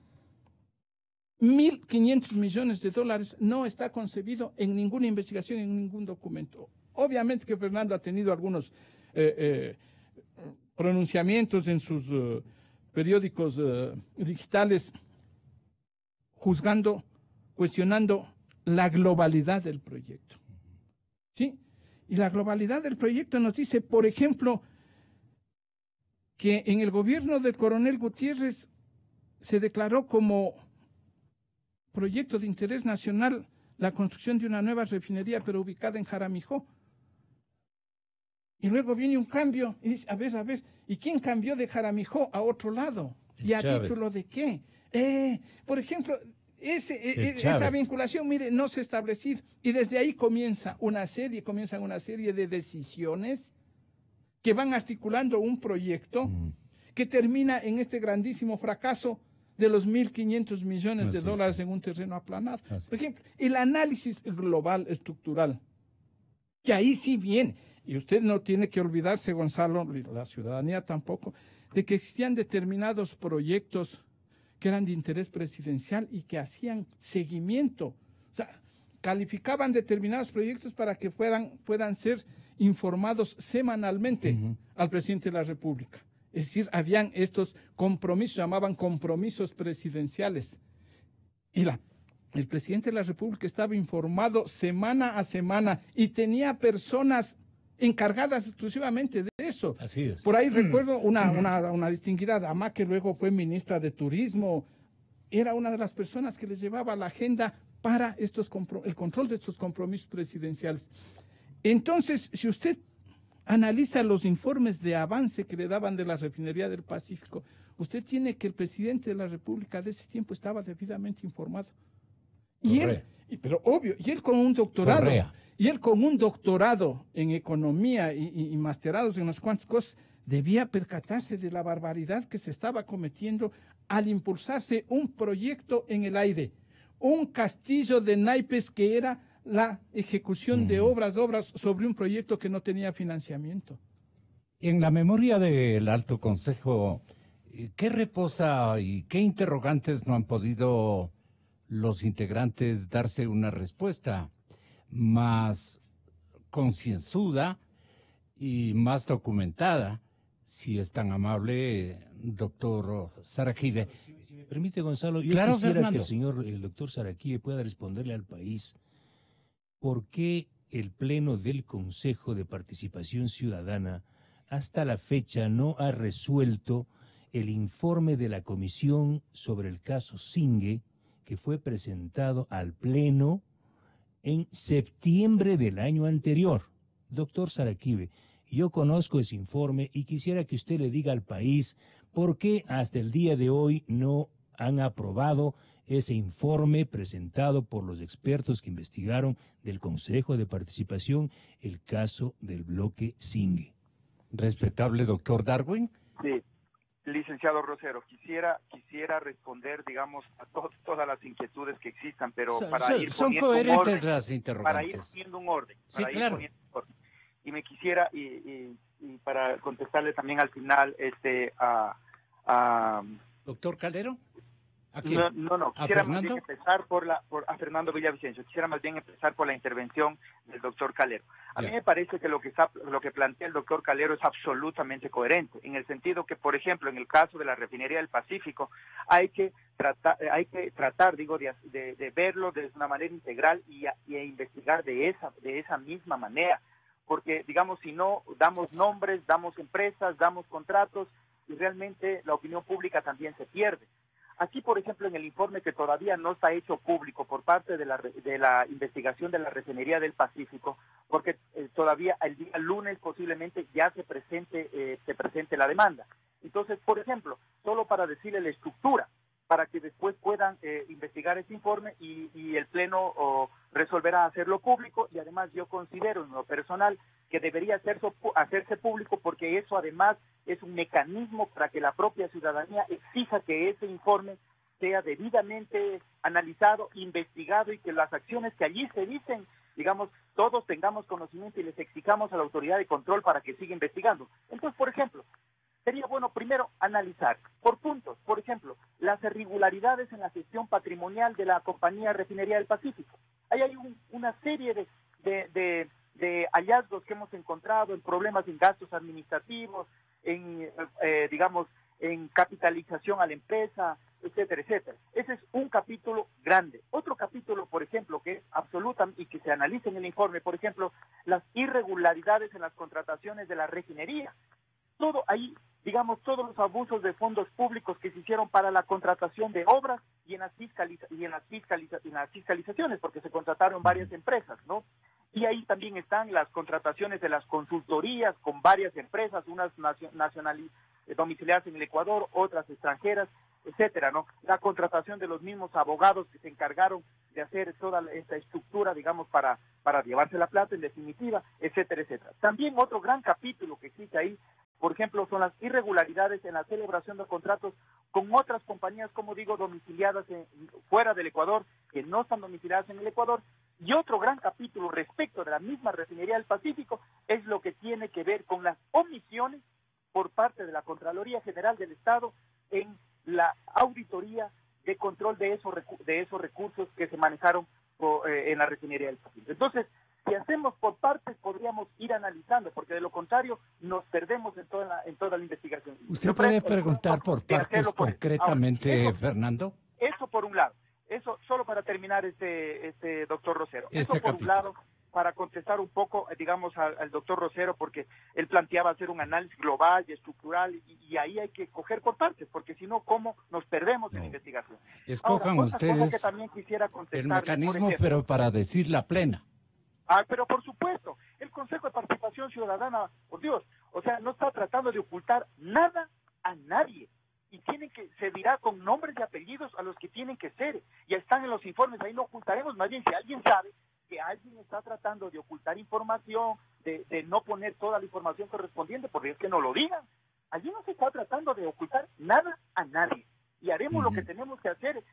S6: 1.500 millones de dólares no está concebido en ninguna investigación, en ningún documento. Obviamente que Fernando ha tenido algunos pronunciamientos en sus periódicos digitales juzgando, cuestionando la globalidad del proyecto. ¿Sí? Y la globalidad del proyecto nos dice, por ejemplo, que en el gobierno del coronel Gutiérrez se declaró como proyecto de interés nacional la construcción de una nueva refinería, pero ubicada en Jaramijó. Y luego viene un cambio y dice, a ver, ¿y quién cambió de Jaramijó a otro lado? ¿Y a título de qué? Por ejemplo, esa vinculación, mire, no se estableció. Y desde ahí comienzan una serie de decisiones que van articulando un proyecto que termina en este grandísimo fracaso de los 1.500 millones de dólares en un terreno aplanado. Por ejemplo, el análisis global estructural, que ahí sí viene. Y usted no tiene que olvidarse, Gonzalo, la ciudadanía tampoco, de que existían determinados proyectos que eran de interés presidencial y que hacían seguimiento. O sea, calificaban determinados proyectos para que puedan ser informados semanalmente al presidente de la República. Es decir, habían estos compromisos, llamaban compromisos presidenciales. Y el presidente de la República estaba informado semana a semana y tenía personas encargadas exclusivamente de eso.
S1: Así es.
S6: Por ahí recuerdo una distinguida dama que luego fue ministra de Turismo. Era una de las personas que les llevaba la agenda para el control de estos compromisos presidenciales. Entonces, si usted analiza los informes de avance que le daban de la Refinería del Pacífico, usted tiene que el presidente de la República de ese tiempo estaba debidamente informado. Y él, pero obvio, y él con un doctorado,
S1: Correa.
S6: y él con un doctorado en economía y masterados en unas cuantas cosas, debía percatarse de la barbaridad que se estaba cometiendo al impulsarse un proyecto en el aire, un castillo de naipes que era la ejecución de obras sobre un proyecto que no tenía financiamiento.
S1: En la memoria del Alto Consejo, ¿qué reposa y qué interrogantes no han podido los integrantes darse una respuesta más concienzuda y más documentada, si es tan amable, doctor Saraquive?
S3: Si me permite, Gonzalo, yo
S1: Claro,
S3: quisiera
S1: Fernando,
S3: que el doctor Saraquive pueda responderle al país por qué el Pleno del Consejo de Participación Ciudadana hasta la fecha no ha resuelto el informe de la comisión sobre el caso Singue, que fue presentado al Pleno en septiembre del año anterior. Doctor Saraquive, yo conozco ese informe y quisiera que usted le diga al país por qué hasta el día de hoy no han aprobado ese informe presentado por los expertos que investigaron del Consejo de Participación el caso del bloque Singue.
S1: Respetable doctor Darwin.
S2: Sí, licenciado Rosero, quisiera responder, digamos, a todas las inquietudes que existan, pero
S1: Son coherentes las interrogantes.
S2: para ir poniendo un orden.
S1: Sí, claro.
S2: Y me quisiera, y para contestarle también al final, a
S1: Doctor Calero.
S2: No.
S1: ¿A
S2: Quisiera más
S1: Fernando?
S2: bien empezar a Fernando Villavicencio. Quisiera más bien empezar por la intervención del doctor Calero. A mí me parece que lo que plantea el doctor Calero es absolutamente coherente, en el sentido que, por ejemplo, en el caso de la refinería del Pacífico, hay que tratar, de verlo de una manera integral y investigar de esa misma manera. Porque, digamos, si no damos nombres, damos empresas, damos contratos, y realmente la opinión pública también se pierde. Aquí, por ejemplo, en el informe que todavía no está hecho público por parte de la investigación de la refinería del Pacífico, porque todavía el día lunes posiblemente ya se presente la demanda. Entonces, por ejemplo, solo para decirle la estructura, para que después puedan investigar ese informe y el Pleno resolverá hacerlo público, y además yo considero en lo personal que debería hacerse público, porque eso además es un mecanismo para que la propia ciudadanía exija que ese informe sea debidamente analizado, investigado, y que las acciones que allí se dicen, digamos, todos tengamos conocimiento y les exijamos a la autoridad de control para que siga investigando. Entonces, por ejemplo, sería bueno primero analizar por puntos, por ejemplo, las irregularidades en la gestión patrimonial de la compañía Refinería del Pacífico. Ahí hay una serie de hallazgos que hemos encontrado en problemas en gastos administrativos, en capitalización a la empresa, etcétera, etcétera. Ese es un capítulo grande. Otro capítulo, por ejemplo, que es absoluta y que se analiza en el informe, por ejemplo, las irregularidades en las contrataciones de la refinería. Todo ahí, digamos, todos los abusos de fondos públicos que se hicieron para la contratación de obras y en las fiscalizaciones, porque se contrataron varias empresas, ¿no? Y ahí también están las contrataciones de las consultorías con varias empresas, unas domiciliadas en el Ecuador, otras extranjeras, etcétera, ¿no? La contratación de los mismos abogados que se encargaron de hacer toda esta estructura, digamos, para llevarse la plata en definitiva, etcétera, etcétera. También otro gran capítulo que existe ahí, por ejemplo, son las irregularidades en la celebración de contratos con otras compañías, como digo, domiciliadas fuera del Ecuador, que no están domiciliadas en el Ecuador. Y otro gran capítulo respecto de la misma refinería del Pacífico es lo que tiene que ver con las omisiones por parte de la Contraloría General del Estado en la auditoría de control de esos recursos que se manejaron en la refinería del Pacífico. Entonces, si hacemos por partes, podríamos ir analizando, porque de lo contrario nos perdemos en toda la investigación.
S1: ¿Usted puede preguntar por partes concretamente,
S2: ahora,
S1: Fernando?
S2: Eso por un lado. Eso solo para terminar, doctor Rosero. Eso por un lado, para contestar un poco, digamos, al doctor Rosero, porque él planteaba hacer un análisis global y estructural, y ahí hay que coger por partes, porque si no, ¿cómo nos perdemos en la investigación?
S1: Escojan
S2: ahora,
S1: ustedes
S2: que también quisiera
S1: el mecanismo, pero para decir la plena.
S2: Pero por supuesto, el Consejo de Participación Ciudadana, por Dios, o sea, no está tratando de ocultar nada a nadie. y se dirá con nombres y apellidos a los que tienen que ser. Ya están en los informes, ahí no ocultaremos. Más bien, si alguien sabe que alguien está tratando de ocultar información, de no poner toda la información correspondiente, porque es que no lo digan. Allí no se está tratando de ocultar nada a nadie. Y haremos lo que tenemos que hacer.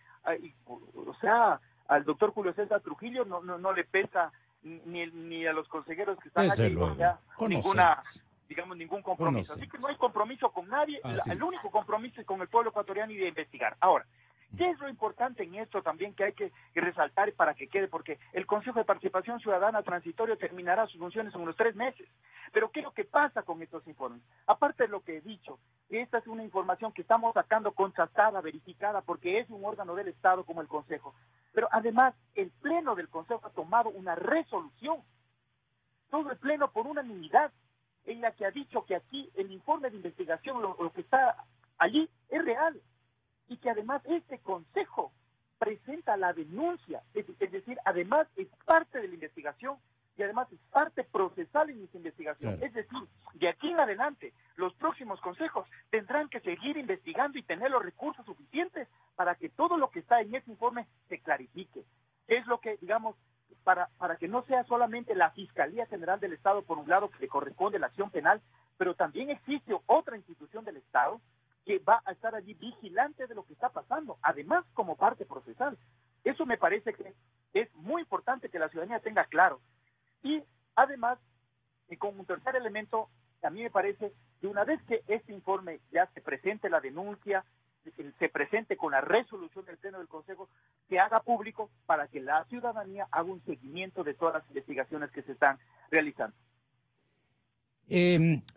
S2: O sea, al doctor Julio César Trujillo no le pesa ni a los consejeros que están
S1: Desde
S2: allí,
S1: luego.
S2: o sea, ningún compromiso.
S1: Conocemos.
S2: Así que no hay compromiso con nadie. El único compromiso es con el pueblo ecuatoriano y de investigar. Ahora, ¿qué es lo importante en esto también que hay que resaltar para que quede? Porque el Consejo de Participación Ciudadana Transitorio terminará sus funciones en unos 3 meses. Pero ¿qué es lo que pasa con estos informes? Aparte de lo que he dicho, esta es una información que estamos sacando contrastada, verificada, porque es un órgano del Estado como el Consejo. Pero además, el Pleno del Consejo ha tomado una resolución, todo el Pleno por unanimidad, en la que ha dicho que aquí el informe de investigación, lo que está allí, es real. Y que además este Consejo presenta la denuncia, es decir, además es parte de la investigación y además es parte procesal en esa investigación. Claro. Es decir, de aquí en adelante, los próximos consejos tendrán que seguir investigando y tener los recursos suficientes para que todo lo que está en ese informe se clarifique. Es lo que, digamos, para que no sea solamente la Fiscalía General del Estado, por un lado, que le corresponde la acción penal, pero también existe otra institución del Estado que va a estar allí vigilante de lo que está pasando, además como parte procesal. Eso me parece que es muy importante que la ciudadanía tenga claro. Y además, y con un tercer elemento, a mí me parece que una vez que este informe ya se presente la denuncia, se presente con la resolución del Pleno del Consejo, se haga público para que la ciudadanía haga un seguimiento de todas las investigaciones que se están realizando.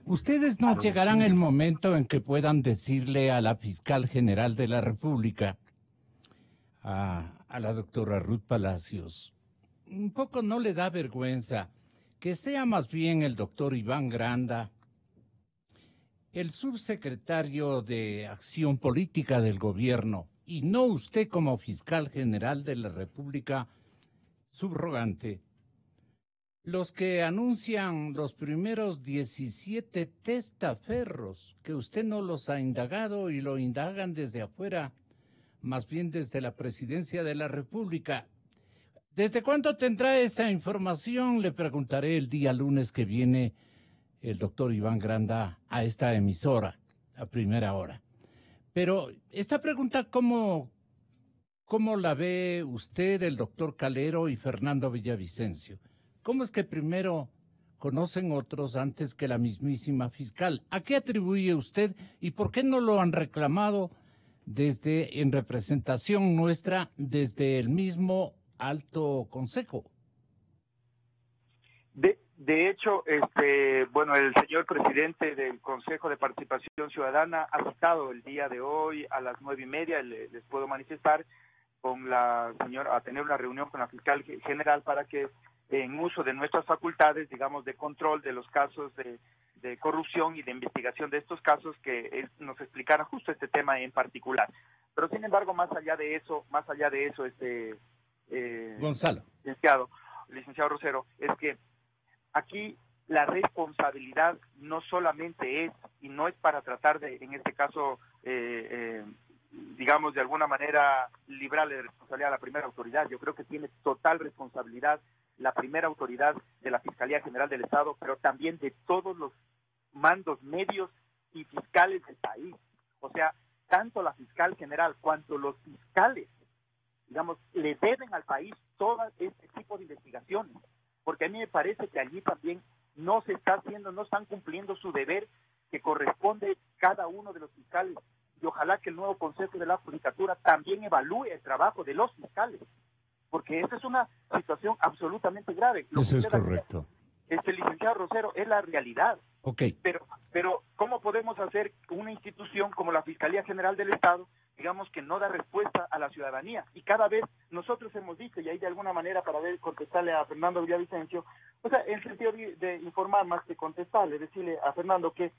S1: ¿Ustedes no llegarán el momento en que puedan decirle a la fiscal general de la República, a la doctora Ruth Palacios, un poco no le da vergüenza que sea más bien el doctor Iván Granda, el subsecretario de Acción Política del gobierno, y no usted como fiscal general de la República subrogante, los que anuncian los primeros 17 testaferros, que usted no los ha indagado y lo indagan desde afuera, más bien desde la Presidencia de la República? ¿Desde cuándo tendrá esa información? Le preguntaré el día lunes que viene el doctor Iván Granda a esta emisora, a primera hora. Pero esta pregunta, ¿cómo la ve usted, el doctor Calero y Fernando Villavicencio? ¿Cómo es que primero conocen otros antes que la mismísima fiscal? ¿A qué atribuye usted y por qué no lo han reclamado en representación nuestra desde el mismo Alto Consejo?
S2: De hecho, el señor presidente del Consejo de Participación Ciudadana ha citado el día de hoy a las 9:30, les puedo manifestar, con la señora, a tener una reunión con la fiscal general para que en uso de nuestras facultades, digamos, de control de los casos de corrupción y de investigación de estos casos, que nos explicara justo este tema en particular. Pero sin embargo, más allá de eso,
S1: Gonzalo,
S2: licenciado Rosero, es que aquí la responsabilidad no solamente es, y no es para tratar de, en este caso, digamos, de alguna manera librarle de responsabilidad a la primera autoridad. Yo creo que tiene total responsabilidad la primera autoridad de la Fiscalía General del Estado, pero también de todos los mandos medios y fiscales del país. O sea, tanto la fiscal general cuanto los fiscales, digamos, le deben al país todo este tipo de investigaciones, porque a mí me parece que allí también no están cumpliendo su deber que corresponde cada uno de los fiscales, y ojalá que el nuevo Consejo de la Judicatura también evalúe el trabajo de los fiscales, porque esa es una situación absolutamente grave.
S1: Eso es correcto.
S2: Licenciado Rosero, es la realidad.
S1: Okay.
S2: Pero ¿cómo podemos hacer una institución como la Fiscalía General del Estado, digamos, que no da respuesta a la ciudadanía? Y cada vez nosotros hemos dicho, y ahí de alguna manera para contestarle a Fernando Villavicencio, o sea, en el sentido de informar más que contestarle, decirle a Fernando que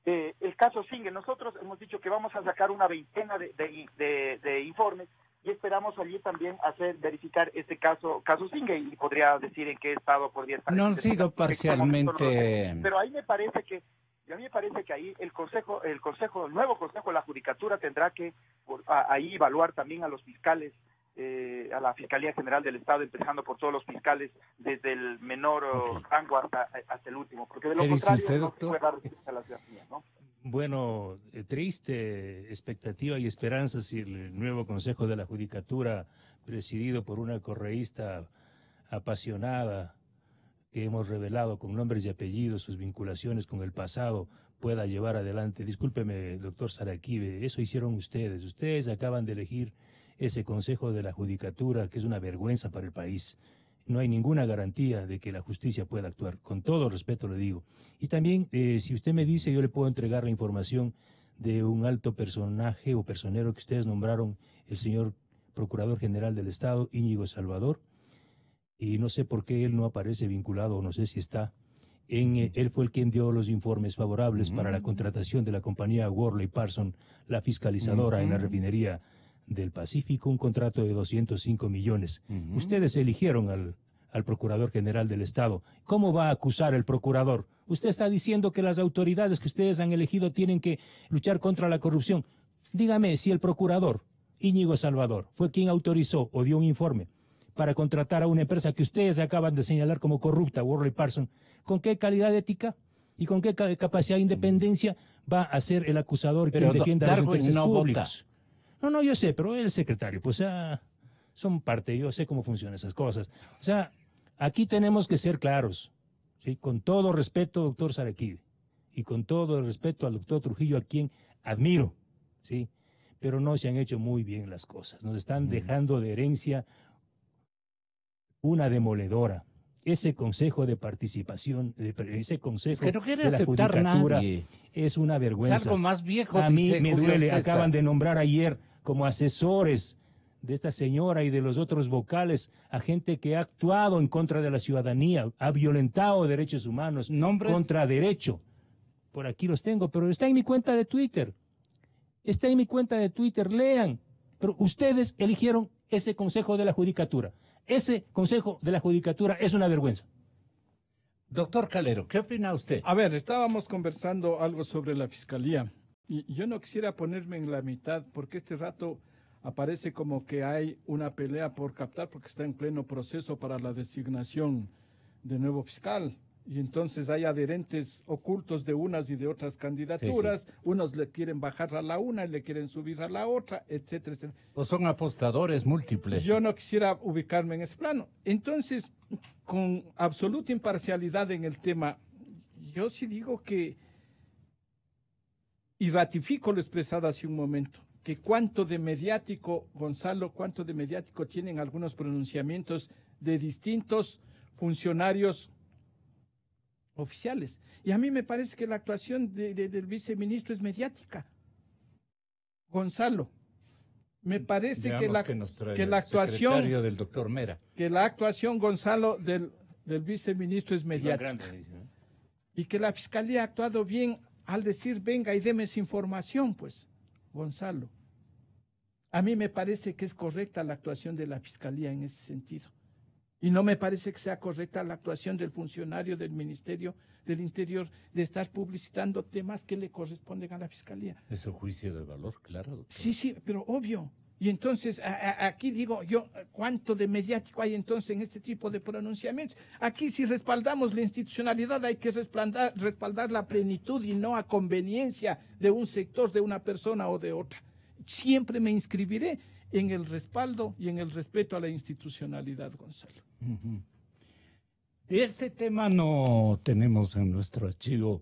S2: el caso Singer, nosotros hemos dicho que vamos a sacar una veintena de informes, y esperamos allí también verificar este caso Singer, y podría decir en qué estado podría estar.
S1: No han sido parcialmente.
S2: Pero ahí me parece que Y a mí me parece que ahí el nuevo consejo de la Judicatura tendrá que ahí evaluar también a los fiscales, a la Fiscalía General del Estado, empezando por todos los fiscales, desde el menor rango hasta el último, porque de lo contrario
S1: usted,
S2: no
S1: doctor?
S2: se puede dar respuesta a la ciudadanía, ¿no?
S3: Bueno, triste expectativa y esperanza si el nuevo Consejo de la Judicatura, presidido por una correísta apasionada, que hemos revelado con nombres y apellidos sus vinculaciones con el pasado, pueda llevar adelante. Discúlpeme, doctor Saraquibe, eso hicieron ustedes. Ustedes acaban de elegir ese Consejo de la Judicatura, que es una vergüenza para el país. No hay ninguna garantía de que la justicia pueda actuar. Con todo respeto le digo. Y también, si usted me dice, yo le puedo entregar la información de un alto personaje o personero que ustedes nombraron, el señor Procurador General del Estado, Íñigo Salvador, y no sé por qué él no aparece vinculado, o no sé si está. Él fue el quien dio los informes favorables para la contratación de la compañía Worley Parsons, la fiscalizadora en la refinería del Pacífico, un contrato de 205 millones. Ustedes eligieron al Procurador General del Estado. ¿Cómo va a acusar el procurador? Usted está diciendo que las autoridades que ustedes han elegido tienen que luchar contra la corrupción. Dígame si el procurador, Íñigo Salvador, fue quien autorizó o dio un informe para contratar a una empresa que ustedes acaban de señalar como corrupta, Worley Parsons. ¿Con qué calidad ética y con qué capacidad de independencia va a ser el acusador quien defienda los intereses públicos? No, yo sé, pero el secretario, pues son parte, yo sé cómo funcionan esas cosas. O sea, aquí tenemos que ser claros, ¿sí? Con todo respeto, doctor Saraquibe, y con todo el respeto al doctor Trujillo, a quien admiro, ¿sí? Pero no se han hecho muy bien las cosas. Nos están dejando de herencia una demoledora. Ese consejo de participación, ese consejo
S1: que no quiere
S3: de la
S1: aceptar
S3: Judicatura
S1: nadie.
S3: Es una vergüenza.
S1: Es algo más viejo.
S3: A mí me
S1: Julio
S3: duele,
S1: César.
S3: acaban de nombrar ayer como asesores de esta señora y de los otros vocales a gente que ha actuado en contra de la ciudadanía, ha violentado derechos humanos,
S1: ¿Nombres?
S3: contra derecho. Por aquí los tengo, pero está en mi cuenta de Twitter. Está en mi cuenta de Twitter, lean. Pero ustedes eligieron ese Consejo de la Judicatura. Ese Consejo de la Judicatura es una vergüenza.
S1: Doctor Calero, ¿qué opina usted?
S6: A ver, estábamos conversando algo sobre la Fiscalía y yo no quisiera ponerme en la mitad porque este rato aparece como que hay una pelea por captar porque está en pleno proceso para la designación de nuevo fiscal. Y entonces hay adherentes ocultos de unas y de otras candidaturas, sí. Unos le quieren bajar a la una y le quieren subir a la otra, etcétera, etcétera.
S1: O son apostadores múltiples.
S6: Yo no quisiera ubicarme en ese plano. Entonces, con absoluta imparcialidad en el tema, yo sí digo que, y ratifico lo expresado hace un momento, que cuánto de mediático, Gonzalo, cuánto de mediático tienen algunos pronunciamientos de distintos funcionarios oficiales. Y a mí me parece que la actuación del viceministro es mediática. Gonzalo, me parece que la actuación
S1: del doctor Mera.
S6: Que la actuación, Gonzalo, del viceministro es mediática. Y que la fiscalía ha actuado bien al decir, venga y deme esa información, pues, Gonzalo. A mí me parece que es correcta la actuación de la fiscalía en ese sentido. Y no me parece que sea correcta la actuación del funcionario del Ministerio del Interior de estar publicitando temas que le corresponden a la Fiscalía.
S1: Es un juicio de valor, claro, doctor.
S6: Sí, pero obvio. Y entonces, aquí digo yo, ¿cuánto de mediático hay entonces en este tipo de pronunciamientos? Aquí si respaldamos la institucionalidad hay que respaldar la plenitud y no a conveniencia de un sector, de una persona o de otra. Siempre me inscribiré en el respaldo y en el respeto a la institucionalidad, Gonzalo.
S1: Este tema no tenemos en nuestro archivo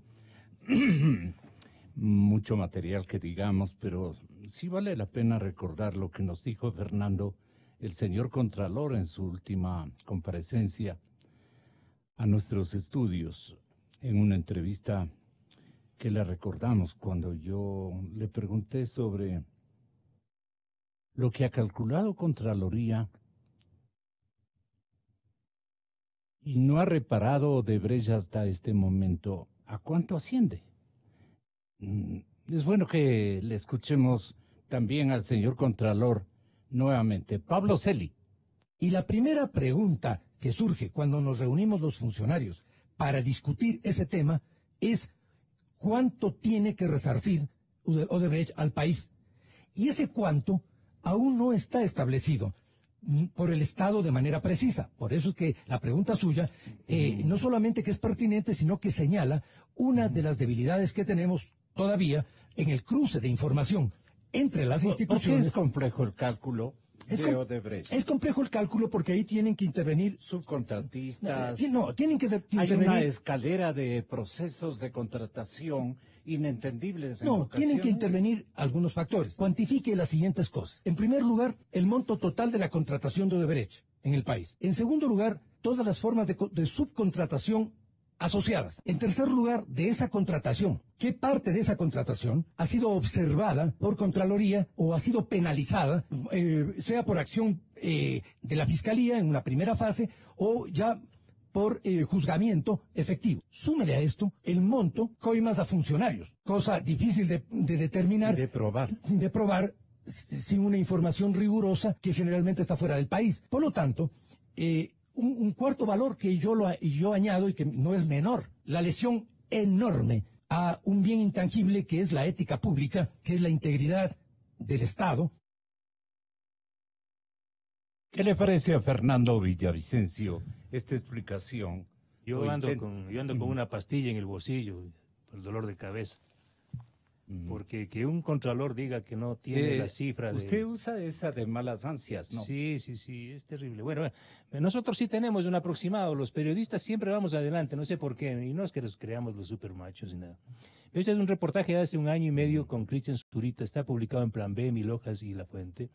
S1: mucho material que digamos, pero sí vale la pena recordar lo que nos dijo Fernando, el señor Contralor, en su última comparecencia a nuestros estudios, en una entrevista que le recordamos cuando yo le pregunté sobre lo que ha calculado Contraloría y no ha reparado Odebrecht hasta este momento. ¿A cuánto asciende? Es bueno que le escuchemos también al señor Contralor nuevamente. Pablo Celi.
S7: Y la primera pregunta que surge cuando nos reunimos los funcionarios para discutir ese tema es cuánto tiene que resarcir Odebrecht al país. Y ese cuánto aún no está establecido por el Estado de manera precisa. Por eso es que la pregunta suya, no solamente que es pertinente, sino que señala una de las debilidades que tenemos todavía en el cruce de información entre las instituciones.
S1: ¿Por qué es complejo el cálculo de Odebrecht?
S7: Es complejo el cálculo porque ahí tienen que intervenir
S1: Subcontratistas.
S7: Tienen que
S1: Hay
S7: intervenir.
S1: una escalera de procesos de contratación inentendibles en ocasiones.
S7: Tienen que intervenir algunos factores. Cuantifique las siguientes cosas. En primer lugar, el monto total de la contratación de Odebrecht en el país. En segundo lugar, todas las formas de subcontratación asociadas. En tercer lugar, de esa contratación, ¿qué parte de esa contratación ha sido observada por Contraloría o ha sido penalizada, sea por acción de la Fiscalía en una primera fase o ya por juzgamiento efectivo? Súmele a esto el monto coimas a funcionarios, cosa difícil de determinar.
S1: De probar.
S7: De probar sin una información rigurosa que generalmente está fuera del país. Por lo tanto, un cuarto valor que yo añado y que no es menor, la lesión enorme a un bien intangible que es la ética pública, que es la integridad del Estado.
S1: ¿Qué le parece a Fernando Villavicencio esta explicación?
S3: Yo ando con una pastilla en el bolsillo por el dolor de cabeza. Porque que un contralor diga que no tiene la cifra de...
S1: Usted usa esa de malas ansias, ¿no?
S3: Sí, es terrible. Bueno, nosotros sí tenemos un aproximado. Los periodistas siempre vamos adelante, no sé por qué. Y no es que nos creamos los supermachos ni nada. Este es un reportaje de hace 1 año y medio con Cristian Zurita. Está publicado en Plan B, Mil Hojas y La Fuente.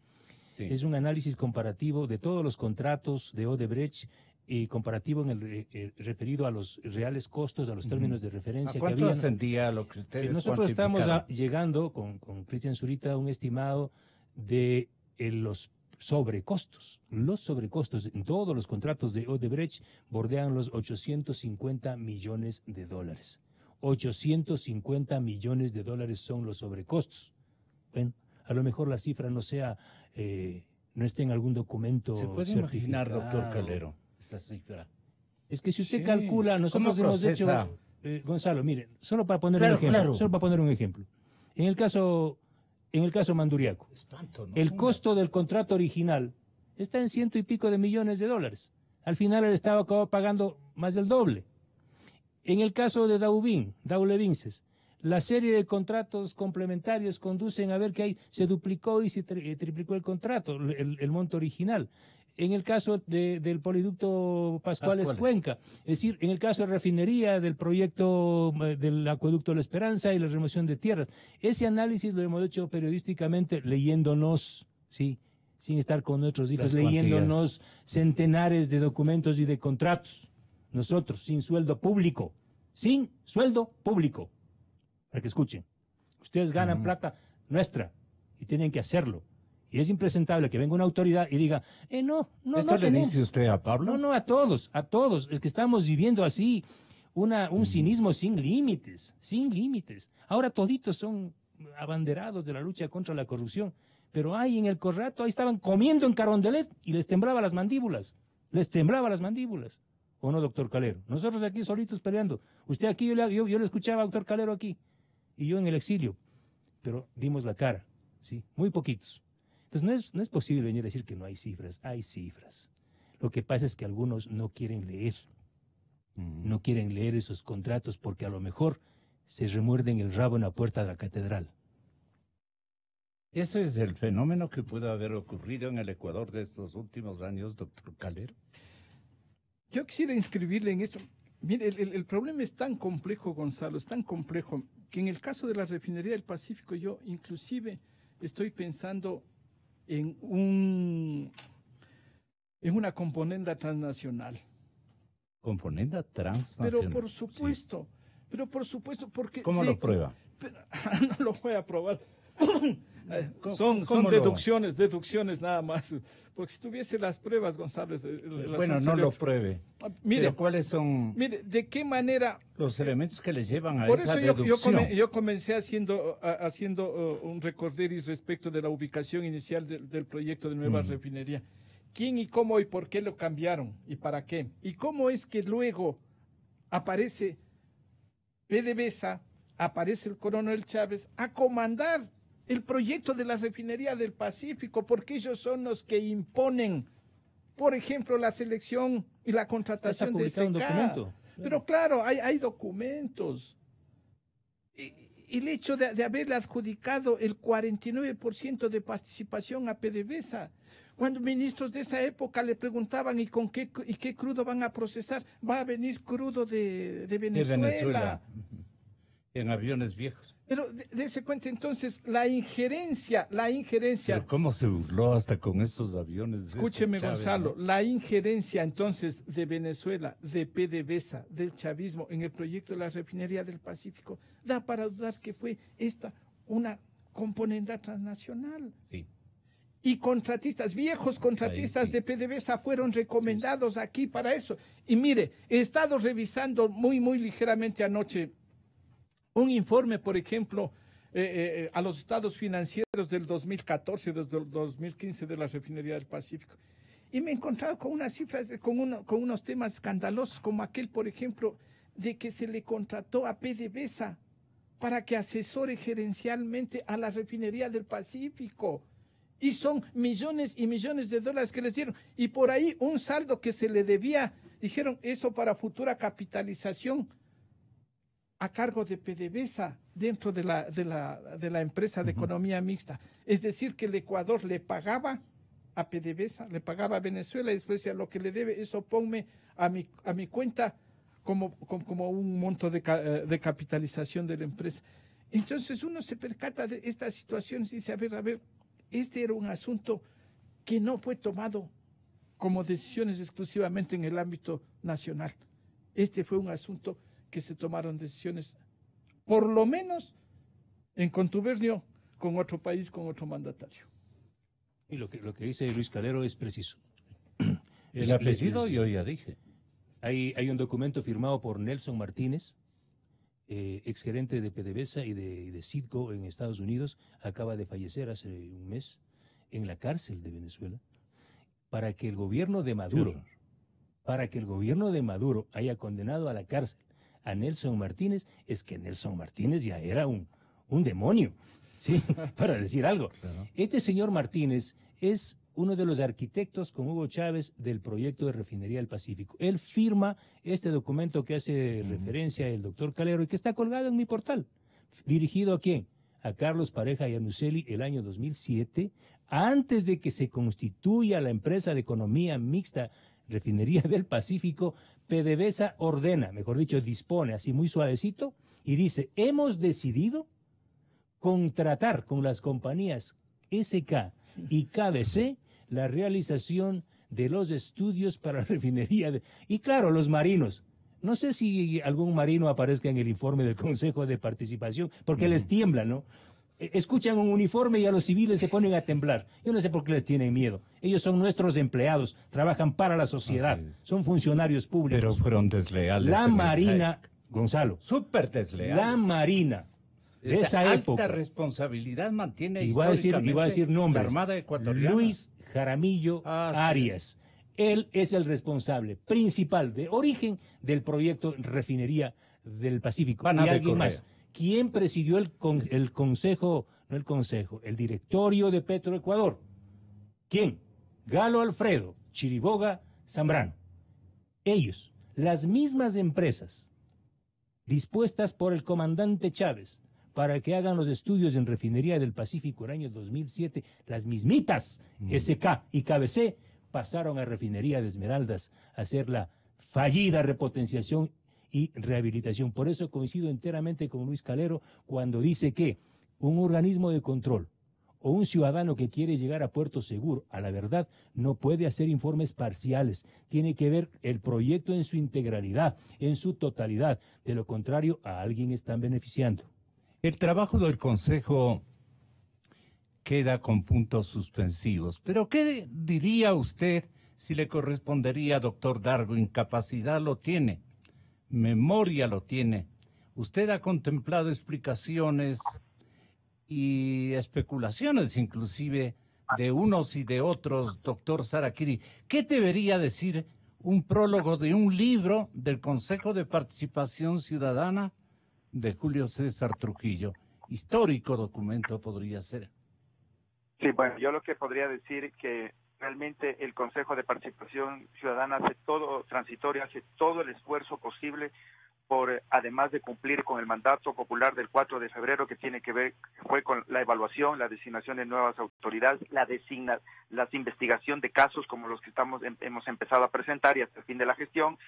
S3: Sí. Es un análisis comparativo de todos los contratos de Odebrecht y comparativo en el referido a los reales costos, a los términos de referencia.
S1: ¿A cuánto ascendía lo que ustedes
S3: nosotros estamos llegando con Cristian Zurita a un estimado de los sobrecostos. Los sobrecostos en todos los contratos de Odebrecht bordean los $850 millones. 850 millones de dólares son los sobrecostos. Bueno, a lo mejor la cifra no sea, no esté en algún documento
S1: certificado. ¿Se puede imaginar, doctor Calero, esta cifra?
S3: Es que si usted calcula, nosotros hemos hecho, Gonzalo, mire, solo para poner un ejemplo. En el caso Manduriaco, el costo del contrato original está en 100 y pico de millones de dólares. Al final el Estado acabó pagando más del doble. En el caso de Daulevinces, la serie de contratos complementarios conducen a ver que se duplicó y se triplicó el contrato, el monto original. En el caso del poliducto Pascuales Cuenca, es decir, en el caso de refinería, del proyecto del acueducto La Esperanza y la remoción de tierras. Ese análisis lo hemos hecho periodísticamente leyéndonos, ¿sí? Sin estar con nuestros hijos, leyéndonos centenares de documentos y de contratos. Nosotros, sin sueldo público, para que escuchen. Ustedes ganan plata nuestra y tienen que hacerlo. Y es impresentable que venga una autoridad y diga, no.
S1: ¿Esto le dice usted a Pablo?
S3: No, a todos. Es que estamos viviendo así un cinismo sin límites. Ahora toditos son abanderados de la lucha contra la corrupción. Pero ahí en el Corrato, ahí estaban comiendo en Carondelet y les temblaba las mandíbulas. ¿O no, doctor Calero? Nosotros aquí solitos peleando. Usted aquí, yo le escuchaba, doctor Calero, aquí. Y yo en el exilio. Pero dimos la cara, ¿sí? Muy poquitos. Entonces no es posible venir a decir que no hay cifras. Hay cifras. Lo que pasa es que algunos no quieren leer. No quieren leer esos contratos porque a lo mejor se remuerden el rabo en la puerta de la catedral.
S1: ¿Eso es el fenómeno que pudo haber ocurrido en el Ecuador de estos últimos años, doctor Calero?
S6: Yo quisiera inscribirle en esto. Mire, el problema es tan complejo, Gonzalo, es tan complejo, que en el caso de la refinería del Pacífico yo inclusive estoy pensando en una componenda transnacional.
S1: ¿Componenda transnacional?
S6: Pero por supuesto, porque...
S1: ¿Cómo lo prueba?
S6: No lo voy a probar. Son deducciones nada más. Porque si tuviese las pruebas, González...
S1: Bueno, no lo pruebe.
S6: Mire,
S1: ¿cuáles son
S6: ¿de qué manera
S1: los elementos que le llevan a
S6: por
S1: esa
S6: eso
S1: deducción?
S6: yo comencé haciendo un recorderis respecto de la ubicación inicial del proyecto de nueva refinería. ¿Quién y cómo y por qué lo cambiaron? ¿Y para ququé? ¿Y cómo es que luego aparece PDVSA aparece el coronel Chávez a comandar el proyecto de la refinería del Pacífico, porque ellos son los que imponen, por ejemplo, la selección y la contratación de SK.
S3: Documento.
S6: Pero claro, hay documentos. El hecho de haberle adjudicado el 49% de participación a PDVSA, cuando ministros de esa época le preguntaban ¿y qué crudo van a procesar? Va a venir crudo de Venezuela.
S1: De Venezuela, en aviones viejos.
S6: Pero dése cuenta entonces, la injerencia.
S1: Pero cómo se burló hasta con estos aviones.
S6: Escúcheme,
S1: Chávez,
S6: Gonzalo,
S1: ¿no?
S6: la injerencia entonces de Venezuela, de PDVSA, del chavismo en el proyecto de la refinería del Pacífico, da para dudar que fue esta una componenda transnacional.
S1: Sí.
S6: Y contratistas, viejos contratistas
S1: Ahí sí.
S6: de PDVSA fueron recomendados aquí para eso. Y mire, he estado revisando muy ligeramente anoche un informe, por ejemplo, a los estados financieros del 2014, desde el 2015 de la refinería del Pacífico. Y me he encontrado con unas cifras, con unos temas escandalosos, como aquel, por ejemplo, de que se le contrató a PDVSA para que asesore gerencialmente a la refinería del Pacífico. Y son millones y millones de dólares que les dieron. Y por ahí un saldo que se le debía, dijeron, eso para futura capitalización a cargo de PDVSA dentro de la empresa de economía mixta. Es decir, que el Ecuador le pagaba a PDVSA, le pagaba a Venezuela y después decía, lo que le debe, eso ponme a mi cuenta como un monto de capitalización de la empresa. Entonces uno se percata de estas situaciones y dice, a ver, este era un asunto que no fue tomado como decisiones exclusivamente en el ámbito nacional. Este fue un asunto que se tomaron decisiones, por lo menos en contubernio con otro país, con otro mandatario.
S3: Y lo que dice Luis Calero es preciso.
S1: El apellido yo ya dije.
S3: Hay un documento firmado por Nelson Martínez, exgerente de PDVSA y de Citgo en Estados Unidos, acaba de fallecer hace un mes en la cárcel de Venezuela, para que el gobierno de Maduro haya condenado a la cárcel a Nelson Martínez. Es que Nelson Martínez ya era un demonio, ¿sí? Para decir algo. Claro. Este señor Martínez es uno de los arquitectos con Hugo Chávez del proyecto de refinería del Pacífico. Él firma este documento que hace referencia el doctor Calero y que está colgado en mi portal. ¿Dirigido a quién? A Carlos Pareja y Anuseli el año 2007, antes de que se constituya la empresa de economía mixta Refinería del Pacífico. PDVSA ordena, mejor dicho, dispone así muy suavecito y dice, hemos decidido contratar con las compañías SK y KBC la realización de los estudios para la refinería. Y claro, los marinos. No sé si algún marino aparezca en el informe del Consejo de Participación, porque les tiembla, ¿no? Escuchan un uniforme y a los civiles se ponen a temblar. Yo no sé por qué les tienen miedo. Ellos son nuestros empleados, trabajan para la sociedad, son funcionarios públicos.
S1: Pero fueron desleales.
S3: La Marina, Gonzalo.
S1: Súper desleales.
S3: La Marina de esa época.
S1: Alta responsabilidad mantiene
S3: iba a decir nombres.
S1: La Armada ecuatoriana.
S3: Luis Jaramillo Arias. Él es el responsable principal de origen del proyecto Refinería del Pacífico. Y alguien más. ¿Quién presidió el directorio de Petroecuador? ¿Quién? Galo Alfredo, Chiriboga, Zambrano. Ellos, las mismas empresas dispuestas por el comandante Chávez para que hagan los estudios en Refinería del Pacífico en el año 2007, las mismitas SK y KBC pasaron a Refinería de Esmeraldas a hacer la fallida repotenciación y rehabilitación. Por eso coincido enteramente con Luis Calero cuando dice que un organismo de control o un ciudadano que quiere llegar a puerto seguro, a la verdad, no puede hacer informes parciales. Tiene que ver el proyecto en su integralidad, en su totalidad. De lo contrario, a alguien están beneficiando.
S1: El trabajo del Consejo queda con puntos suspensivos. Pero ¿qué diría usted si le correspondería, doctor Dargo? Incapacidad lo tiene, memoria lo tiene. Usted ha contemplado explicaciones y especulaciones inclusive de unos y de otros, doctor Zaraquiri. ¿Qué debería decir un prólogo de un libro del Consejo de Participación Ciudadana de Julio César Trujillo. Histórico documento podría ser.
S2: Sí, bueno, yo lo que podría decir que realmente el Consejo de Participación Ciudadana hace todo transitorio, hace todo el esfuerzo posible por, además de cumplir con el mandato popular del 4 de febrero, que tiene que ver, fue con la evaluación, la designación de nuevas autoridades, la investigación de casos como los que hemos empezado a presentar y hasta el fin de la gestión,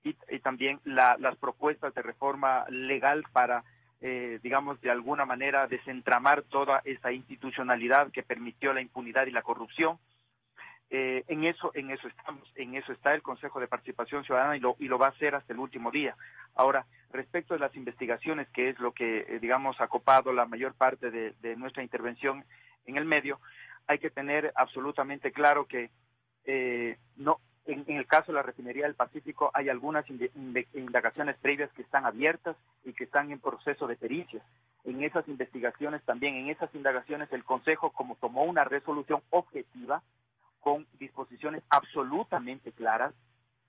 S2: y también las propuestas de reforma legal para digamos, de alguna manera desentramar toda esa institucionalidad que permitió la impunidad y la corrupción. En eso estamos, en eso está el Consejo de Participación Ciudadana y lo va a hacer hasta el último día. Ahora, respecto de las investigaciones, que es lo que, digamos, ha copado la mayor parte de nuestra intervención en el medio, hay que tener absolutamente claro que en el caso de la Refinería del Pacífico hay algunas indagaciones previas que están abiertas y que están en proceso de pericias. En esas investigaciones también, en esas indagaciones, el Consejo, como tomó una resolución objetiva, con disposiciones absolutamente claras,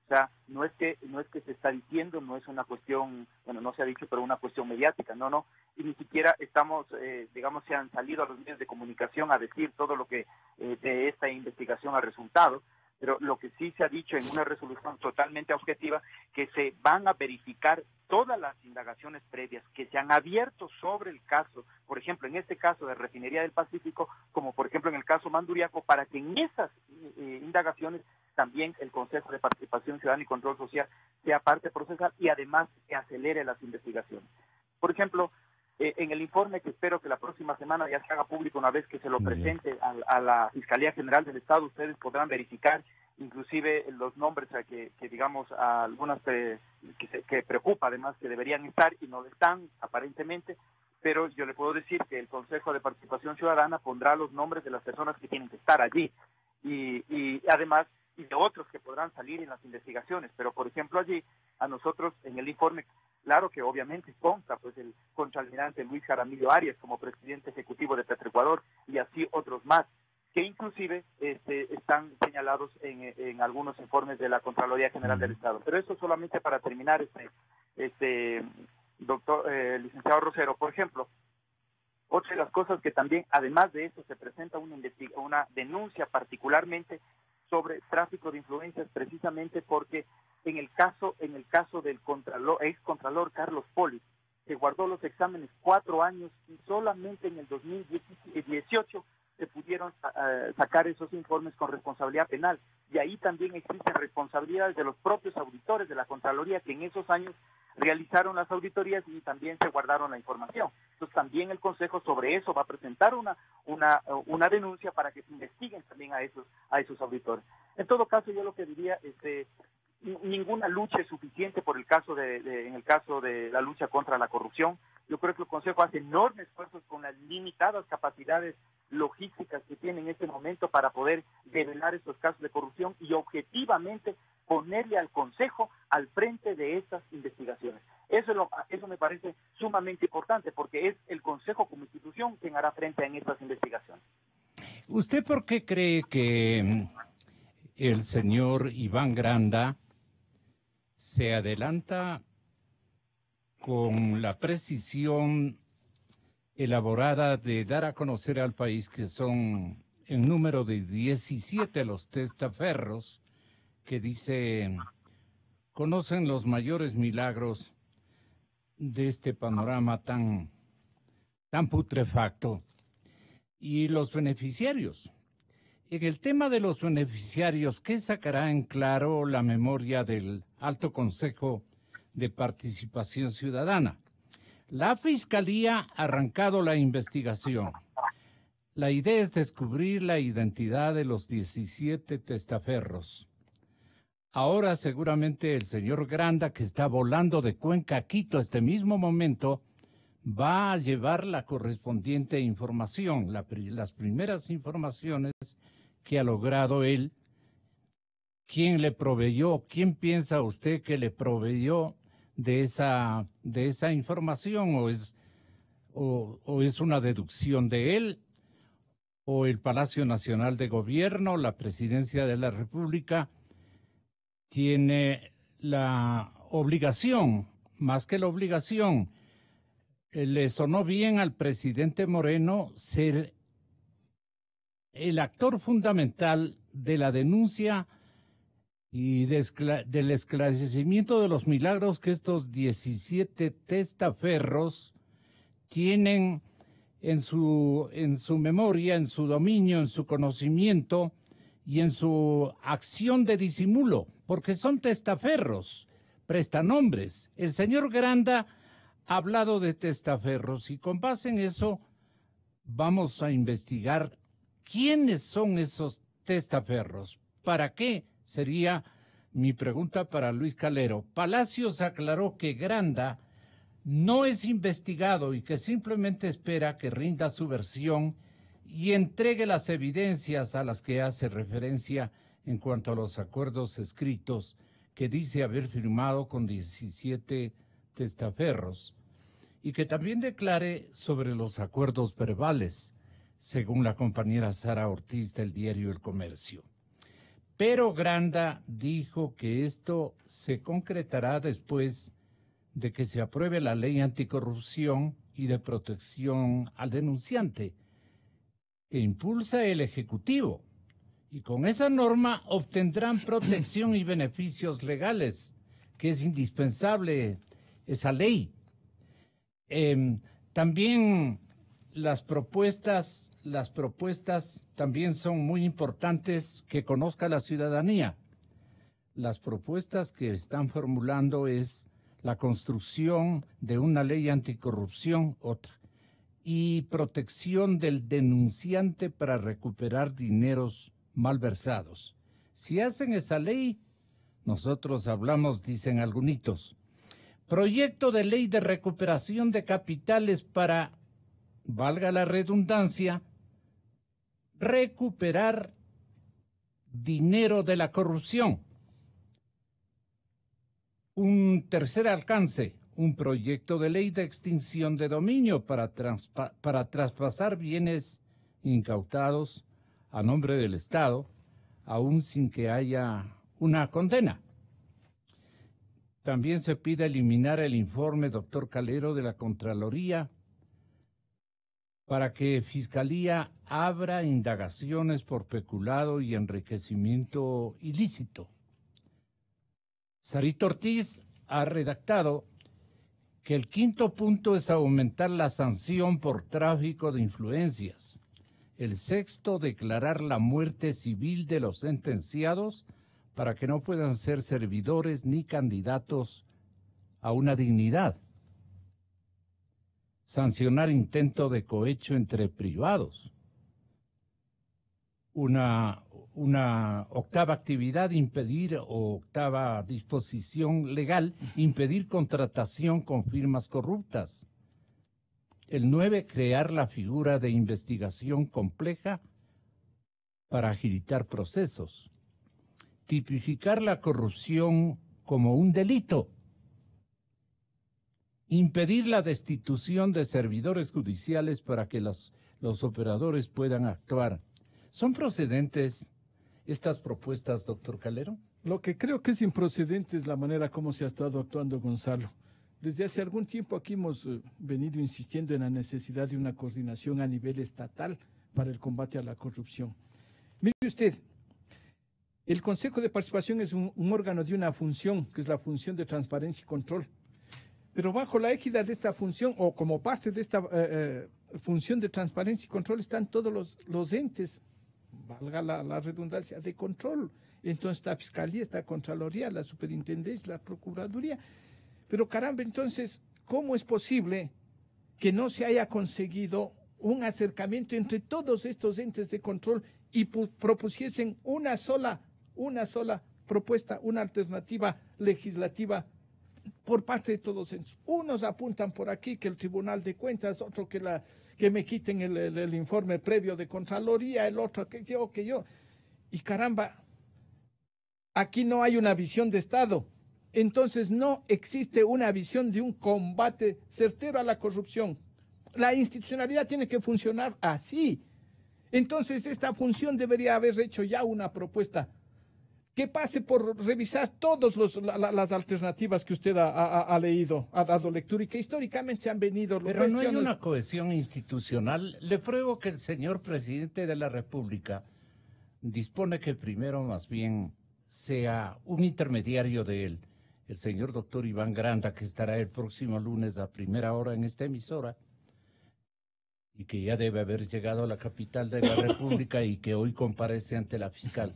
S2: o sea, no es que se está diciendo, no es una cuestión, bueno, no se ha dicho, pero una cuestión mediática, no, y ni siquiera estamos, digamos, se han salido a los medios de comunicación a decir todo lo que de esta investigación ha resultado, pero lo que sí se ha dicho en una resolución totalmente objetiva, que se van a verificar todas las indagaciones previas que se han abierto sobre el caso, por ejemplo, en este caso de Refinería del Pacífico, como por ejemplo en el caso Manduriaco, para que en esas indagaciones también el Consejo de Participación Ciudadana y Control Social sea parte procesal y además que acelere las investigaciones. Por ejemplo, en el informe que espero que la próxima semana ya se haga público una vez que se lo presente a la Fiscalía General del Estado, ustedes podrán verificar inclusive los nombres que digamos a algunas que preocupa además que deberían estar y no lo están aparentemente, pero yo le puedo decir que el Consejo de Participación Ciudadana pondrá los nombres de las personas que tienen que estar allí y además y de otros que podrán salir en las investigaciones, pero por ejemplo allí a nosotros en el informe, claro que obviamente consta pues el contraalmirante Luis Jaramillo Arias como presidente ejecutivo de Petroecuador y así otros más, que inclusive están señalados en algunos informes de la Contraloría General del Estado. Pero eso solamente para terminar, licenciado Rosero, por ejemplo, otra de las cosas que también, además de eso, se presenta una denuncia particularmente sobre tráfico de influencias, precisamente porque en el caso del ex contralor Carlos Poli, que guardó los exámenes 4 años y solamente en el 2018 se pudieron sacar esos informes con responsabilidad penal. Y ahí también existen responsabilidades de los propios auditores de la Contraloría que en esos años realizaron las auditorías y también se guardaron la información. Entonces también el Consejo sobre eso va a presentar una denuncia para que se investiguen también a esos auditores. En todo caso, yo lo que diría ninguna lucha es suficiente por el caso en el caso de la lucha contra la corrupción. Yo creo que el Consejo hace enormes esfuerzos con las limitadas capacidades logísticas que tiene en este momento para poder develar estos casos de corrupción y objetivamente ponerle al Consejo al frente de estas investigaciones. Eso me parece sumamente importante porque es el Consejo como institución quien hará frente en estas investigaciones.
S1: ¿Usted por qué cree que el señor Iván Granda se adelanta con la precisión elaborada de dar a conocer al país que son en número de 17 los testaferros que dice conocen los mayores milagros de este panorama tan putrefacto y los beneficiarios? En el tema de los beneficiarios, ¿qué sacará en claro la memoria del Alto Consejo de Participación Ciudadana? La Fiscalía ha arrancado la investigación. La idea es descubrir la identidad de los 17 testaferros. Ahora seguramente el señor Granda, que está volando de Cuenca a Quito a este mismo momento, va a llevar la correspondiente información, las primeras informaciones que ha logrado él. ¿Quién le proveyó? ¿Quién piensa usted que le proveyó de esa información? ¿O es una deducción de él? ¿O el Palacio Nacional de Gobierno, la Presidencia de la República, tiene la obligación, más que la obligación, le sonó bien al presidente Moreno ser el actor fundamental de la denuncia y del esclarecimiento de los milagros que estos 17 testaferros tienen en su memoria, en su dominio, en su conocimiento y en su acción de disimulo, porque son testaferros, prestanombres. El señor Granda ha hablado de testaferros y con base en eso vamos a investigar quiénes son esos testaferros. ¿Para qué? Sería mi pregunta para Luis Calero. Palacios aclaró que Granda no es investigado y que simplemente espera que rinda su versión y entregue las evidencias a las que hace referencia en cuanto a los acuerdos escritos que dice haber firmado con 17 testaferros y que también declare sobre los acuerdos verbales, según la compañera Sara Ortiz del diario El Comercio. Pero Granda dijo que esto se concretará después de que se apruebe la ley anticorrupción y de protección al denunciante, que impulsa el Ejecutivo. Y con esa norma obtendrán protección y beneficios legales, que es indispensable esa ley. También las propuestas también son muy importantes que conozca la ciudadanía. Las propuestas que están formulando es la construcción de una ley anticorrupción, otra, y protección del denunciante para recuperar dineros malversados. Si hacen esa ley, nosotros hablamos, dicen algunitos. Proyecto de ley de recuperación de capitales para, valga la redundancia, recuperar dinero de la corrupción. Un tercer alcance, un proyecto de ley de extinción de dominio para traspasar bienes incautados a nombre del Estado, aún sin que haya una condena. También se pide eliminar el informe, doctor Calero, de la Contraloría para que Fiscalía abra indagaciones por peculado y enriquecimiento ilícito. Sarita Ortiz ha redactado que el quinto punto es aumentar la sanción por tráfico de influencias. El sexto, declarar la muerte civil de los sentenciados para que no puedan ser servidores ni candidatos a una dignidad. Sancionar intento de cohecho entre privados. Una octava actividad, impedir, o octava disposición legal, impedir contratación con firmas corruptas. El 9, crear la figura de investigación compleja para agilitar procesos. Tipificar la corrupción como un delito. Impedir la destitución de servidores judiciales para que los operadores puedan actuar. ¿Son procedentes estas propuestas, doctor Calero?
S6: Lo que creo que es improcedente es la manera como se ha estado actuando, Gonzalo. Desde hace algún tiempo aquí hemos venido insistiendo en la necesidad de una coordinación a nivel estatal para el combate a la corrupción. Mire usted, el Consejo de Participación es un órgano de una función, que es la función de transparencia y control. Pero bajo la égida de esta función, o como parte de esta función de transparencia y control, están todos los entes, valga la redundancia, de control. Entonces está Fiscalía, está Contraloría, la Superintendencia, la Procuraduría. Pero caramba, entonces, ¿cómo es posible que no se haya conseguido un acercamiento entre todos estos entes de control y propusiesen una sola propuesta, una alternativa legislativa por parte de todos ellos? Unos apuntan por aquí que el Tribunal de Cuentas, otro que me quiten el informe previo de Contraloría, el otro que yo. Y caramba, aquí no hay una visión de Estado. Entonces no existe una visión de un combate certero a la corrupción. La institucionalidad tiene que funcionar así. Entonces esta función debería haber hecho ya una propuesta que pase por revisar todas las alternativas que usted ha leído, ha dado lectura y que históricamente se han venido.
S1: Pero no hay una cohesión institucional. Le pruebo que el señor presidente de la República dispone que primero más bien sea un intermediario de él, el señor doctor Iván Granda, que estará el próximo lunes a primera hora en esta emisora, y que ya debe haber llegado a la capital de la República y que hoy comparece ante la fiscal.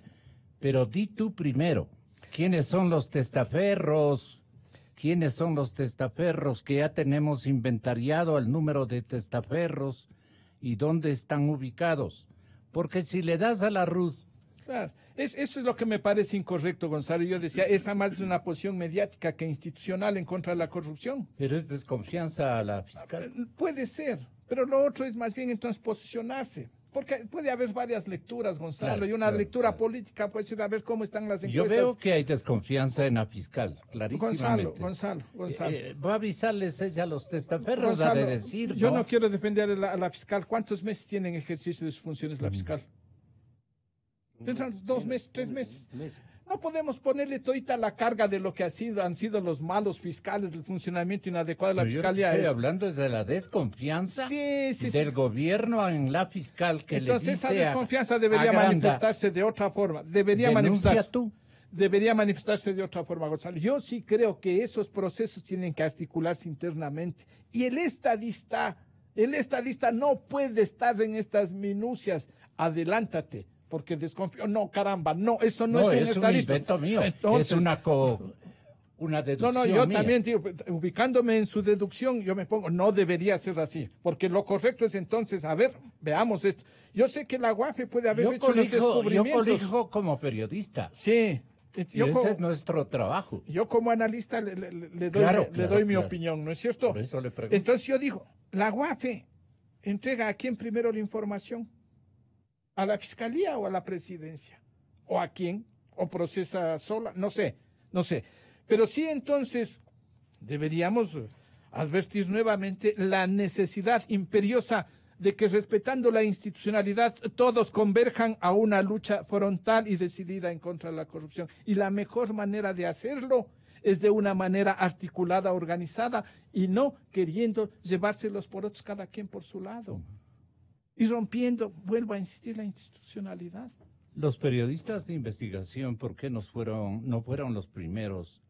S1: Pero di tú primero, ¿quiénes son los testaferros? ¿Quiénes son los testaferros? Que ya tenemos inventariado el número de testaferros y dónde están ubicados. Porque si le das a la RUT...
S6: Claro, eso es lo que me parece incorrecto, Gonzalo. Yo decía, esa más es una posición mediática que institucional en contra de la corrupción.
S1: Pero es desconfianza a la fiscal.
S6: Puede ser, pero lo otro es más bien entonces posicionarse. Porque puede haber varias lecturas, Gonzalo, claro, y una lectura política puede ser a ver cómo están las encuestas.
S1: Yo veo que hay desconfianza en la fiscal, clarísimamente.
S6: Gonzalo.
S1: Va a avisarles ella a los testaferros, a de decir,
S6: yo no quiero defender a la fiscal. ¿Cuántos meses tiene en ejercicio de sus funciones la fiscal? Tendrán 2 meses, 3 meses. No podemos ponerle todita la carga de lo que han sido los malos fiscales, del funcionamiento inadecuado de la fiscalía.
S1: Yo estoy hablando de la desconfianza del gobierno en la fiscal que
S6: entonces
S1: le dice
S6: esa desconfianza debería manifestarse de otra forma. Debería manifestarse de otra forma, Gonzalo. Yo sí creo que esos procesos tienen que articularse internamente. Y el estadista no puede estar en estas minucias. Adelántate. Porque desconfío, no, caramba, no, eso no es
S1: un invento mío, entonces, es una deducción
S6: No, yo
S1: mía.
S6: También digo, ubicándome en su deducción, yo me pongo, no debería ser así, porque lo correcto es entonces, a ver, veamos esto. Yo sé que la UAFE puede haber hecho los descubrimientos.
S1: Yo colijo como periodista.
S6: Sí.
S1: Ese es nuestro trabajo.
S6: Yo como analista le doy mi opinión, ¿no es cierto?
S1: Por eso le pregunto.
S6: Entonces yo digo, la UAFE entrega a quién primero la información. ¿A la fiscalía o a la presidencia? ¿O a quién? ¿O procesa sola? No sé. Pero sí, entonces, deberíamos advertir nuevamente la necesidad imperiosa de que, respetando la institucionalidad, todos converjan a una lucha frontal y decidida en contra de la corrupción. Y la mejor manera de hacerlo es de una manera articulada, organizada, y no queriendo llevárselos por otros, cada quien por su lado. Y rompiendo, vuelvo a insistir, la institucionalidad.
S1: Los periodistas de investigación, ¿por qué no fueron los primeros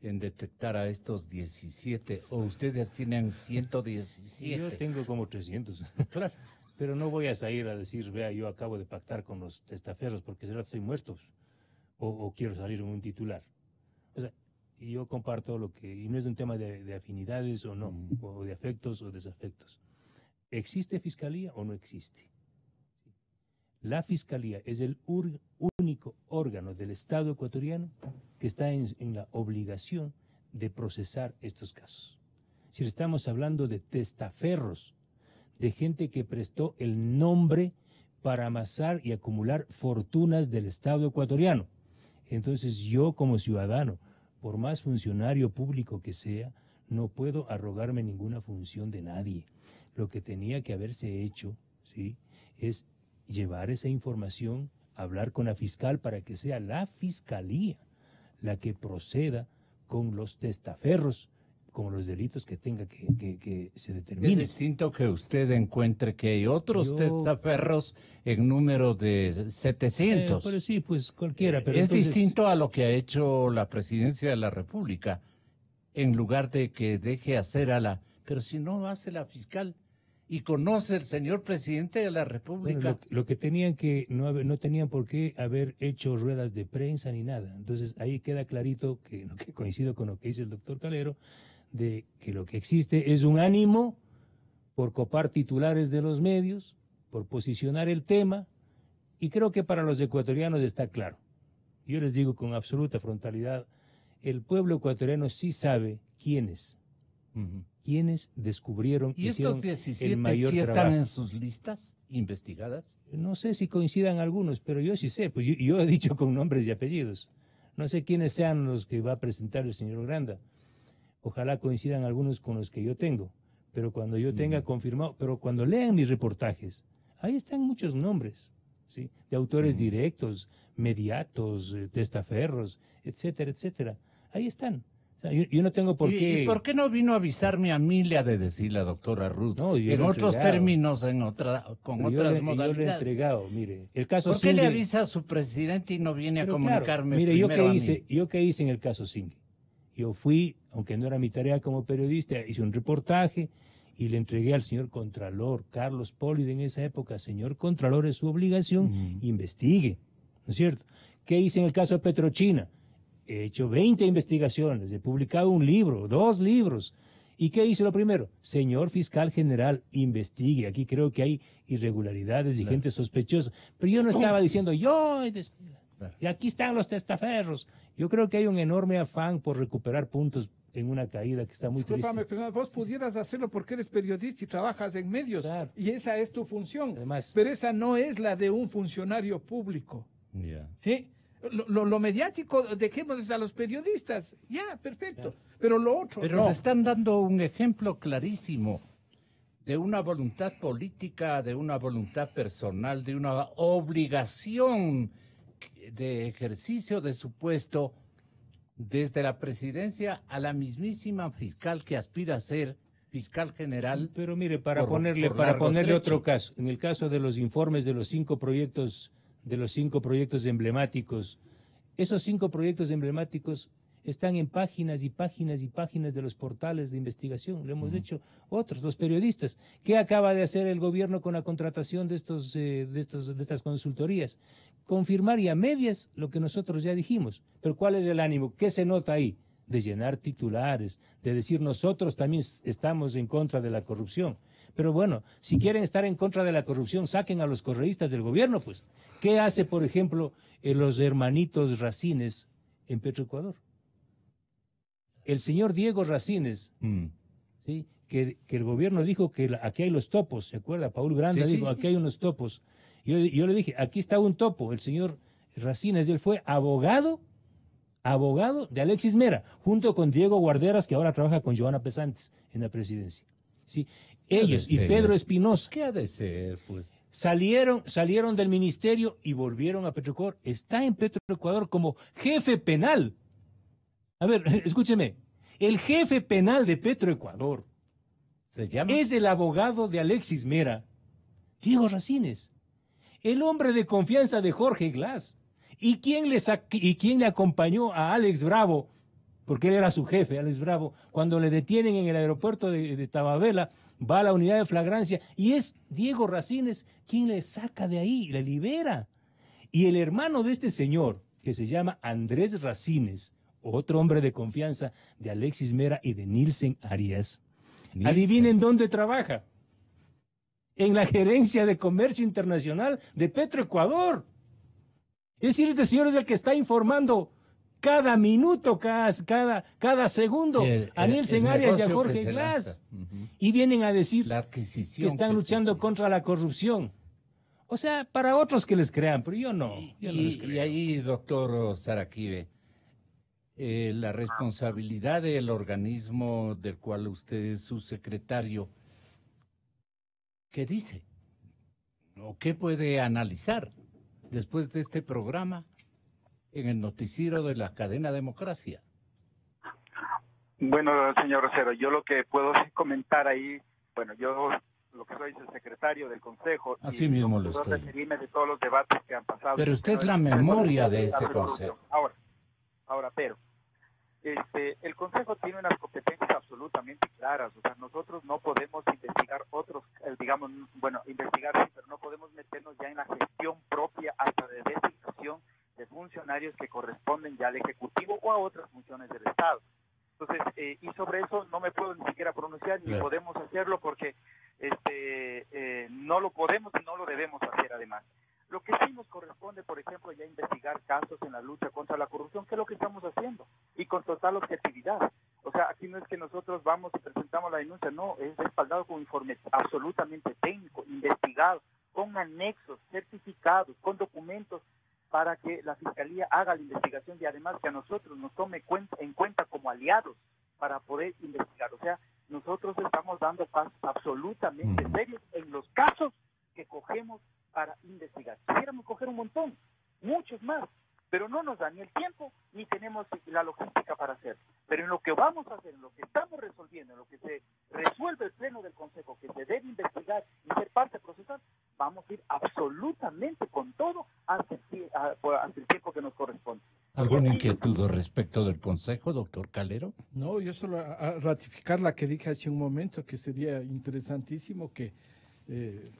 S1: en detectar a estos 17? ¿O ustedes tienen 117?
S3: Yo tengo como 300.
S1: Claro.
S3: Pero no voy a salir a decir, vea, yo acabo de pactar con los testaferros porque será estoy muerto. O quiero salir en un titular. O sea, yo comparto lo que, y no es un tema de afinidades o no, o de afectos o desafectos. ¿Existe fiscalía o no existe? La fiscalía es el único órgano del Estado ecuatoriano que está en la obligación de procesar estos casos. Si estamos hablando de testaferros, de gente que prestó el nombre para amasar y acumular fortunas del Estado ecuatoriano. Entonces yo como ciudadano, por más funcionario público que sea, no puedo arrogarme ninguna función de nadie. Lo que tenía que haberse hecho, ¿sí?, es llevar esa información, hablar con la fiscal para que sea la fiscalía la que proceda con los testaferros, con los delitos que tenga que se determinen.
S1: Es distinto que usted encuentre que hay otros testaferros en número de 700.
S3: Pero sí, pues cualquiera. Pero
S1: es
S3: entonces...
S1: distinto a lo que ha hecho la Presidencia de la República, en lugar de que deje hacer a la... Pero si no hace la fiscal... y conoce el señor presidente de la República.
S3: Bueno, lo que tenían que, no tenían por qué haber hecho ruedas de prensa ni nada. Entonces ahí queda clarito que coincido con lo que dice el doctor Calero, de que lo que existe es un ánimo por copar titulares de los medios, por posicionar el tema, y creo que para los ecuatorianos está claro. Yo les digo con absoluta frontalidad, el pueblo ecuatoriano sí sabe quiénes. ¿Quiénes descubrieron
S1: y estos 17 el mayor sí están trabajo? ¿En sus listas investigadas?
S3: No sé si coincidan algunos, pero yo sí sé, pues yo he dicho con nombres y apellidos. No sé quiénes sean los que va a presentar el señor Granda. Ojalá coincidan algunos con los que yo tengo, pero cuando yo tenga confirmado, pero cuando lean mis reportajes, ahí están muchos nombres. ¿sí? De autores directos, mediatos, testaferros, etcétera, etcétera. Ahí están. O sea, yo no tengo por qué...
S1: ¿Y por qué no vino a avisarme a mí, le ha de decir la doctora Ruth?
S3: No, yo
S1: en
S3: le he
S1: otros
S3: entregado.
S1: términos, con
S3: Pero
S1: otras
S3: yo
S1: modalidades.
S3: le he entregado, mire, el caso
S1: ¿Por qué le
S3: Singue-
S1: avisa a su presidente y no viene a
S3: Pero
S1: comunicarme
S3: mire,
S1: primero a mí?
S3: yo qué hice en el caso Singue. Yo fui, aunque no era mi tarea como periodista, hice un reportaje y le entregué al señor Contralor, Carlos Polide en esa época. Señor Contralor, es su obligación, investigue, ¿no es cierto? ¿Qué hice en el caso de Petrochina? He hecho 20 investigaciones, he publicado un libro, 2 libros. ¿Y qué hice lo primero? Señor fiscal general, investigue. Aquí creo que hay irregularidades y gente sospechosa. Pero yo no estaba diciendo, y aquí están los testaferros. Yo creo que hay un enorme afán por recuperar puntos en una caída que está muy
S6: Discúlpame,
S3: triste.
S6: pero vos pudieras hacerlo porque eres periodista y trabajas en medios.
S3: Claro.
S6: Y esa es tu función.
S3: Además,
S6: pero esa no es la de un funcionario público.
S1: Ya.
S6: ¿Sí? Lo mediático, dejémosles a los periodistas. Ya, perfecto. Pero lo otro,
S1: Pero
S6: no.
S1: le están dando un ejemplo clarísimo de una voluntad política, de una voluntad personal, de una obligación de ejercicio de su puesto desde la presidencia a la mismísima fiscal que aspira a ser fiscal general.
S3: Pero mire, para
S1: por
S3: ponerle
S1: largo
S3: otro
S1: trecho.
S3: caso, en el caso de los informes de los 5 proyectos, emblemáticos, esos 5 proyectos emblemáticos están en páginas y páginas y páginas de los portales de investigación. Lo hemos hecho otros, los periodistas. ¿Qué acaba de hacer el gobierno con la contratación de estas consultorías? Confirmar y a medias lo que nosotros ya dijimos. Pero ¿cuál es el ánimo? ¿Qué se nota ahí? De llenar titulares, de decir nosotros también estamos en contra de la corrupción. Pero bueno, si quieren estar en contra de la corrupción, saquen a los correístas del gobierno, pues. ¿Qué hace, por ejemplo, los hermanitos Racines en Petroecuador? El señor Diego Racines, ¿sí? que el gobierno dijo que aquí hay los topos, ¿se acuerda? Paul Granda dijo, aquí hay unos topos. Yo le dije, aquí está un topo. El señor Racines, él fue abogado de Alexis Mera, junto con Diego Guarderas, que ahora trabaja con Joana Pesantes en la presidencia. ¿Sí? Ellos y Pedro Espinosa.
S1: ¿Qué ha de ser, pues?
S3: Salieron del ministerio y volvieron a Petroecuador. Está en Petroecuador como jefe penal. A ver, escúcheme. El jefe penal de Petroecuador
S1: ¿Se llama?
S3: es el abogado de Alexis Mera, Diego Racines, el hombre de confianza de Jorge Glass. ¿Y quién le acompañó a Alex Bravo? Porque él era su jefe, Alex Bravo, cuando le detienen en el aeropuerto de Tababela, va a la unidad de flagrancia y es Diego Racines quien le saca de ahí, le libera. Y el hermano de este señor, que se llama Andrés Racines, otro hombre de confianza de Alexis Mera y de Nielsen Arias, adivinen dónde trabaja. En la gerencia de comercio internacional de Petroecuador. Es decir, este señor es el que está informando cada minuto, cada segundo a Nielsen Arias y a Jorge Glass. Y vienen a decir que están luchando contra la corrupción. O sea, para otros que les crean, pero yo no. Yo no les creo.
S1: Y ahí, doctor Saraquive, la responsabilidad del organismo del cual usted es su secretario, ¿qué dice? ¿O qué puede analizar después de este programa en el noticiero de la cadena Democracia?
S2: Bueno, señor Rosero, yo lo que puedo comentar ahí, bueno, yo lo que soy el secretario del Consejo.
S1: Así mismo lo estoy.
S2: Referirme de todos los debates que han pasado.
S1: Pero usted es la memoria de ese Consejo.
S2: Ahora, pero el Consejo tiene unas competencias absolutamente claras. O sea, nosotros no podemos investigar investigar sí, pero no podemos meternos ya en la gestión propia hasta de designación de funcionarios que corresponden ya al Ejecutivo o a otras funciones del Estado. Entonces, y sobre eso no me puedo ni siquiera pronunciar, ni podemos hacerlo porque no lo podemos y no lo debemos hacer además. Lo que sí nos corresponde, por ejemplo, ya investigar casos en la lucha contra la corrupción, que es lo que estamos haciendo, y con total objetividad. O sea, aquí no es que nosotros vamos y presentamos la denuncia, no, es respaldado con informe absolutamente técnico, investigado, con anexos, certificados, con documentos, para que la Fiscalía haga la investigación y además que a nosotros nos tome en cuenta como aliados para poder investigar. O sea, nosotros estamos dando pasos absolutamente serios en los casos que cogemos para investigar. Si hubiéramos se resuelve el Pleno del Consejo que se debe investigar y ser parte procesal, vamos a ir absolutamente con todo hasta el tiempo que nos corresponde.
S1: ¿Alguna inquietud respecto del Consejo, doctor Calero?
S6: No, yo solo a ratificar la que dije hace un momento, que sería interesantísimo que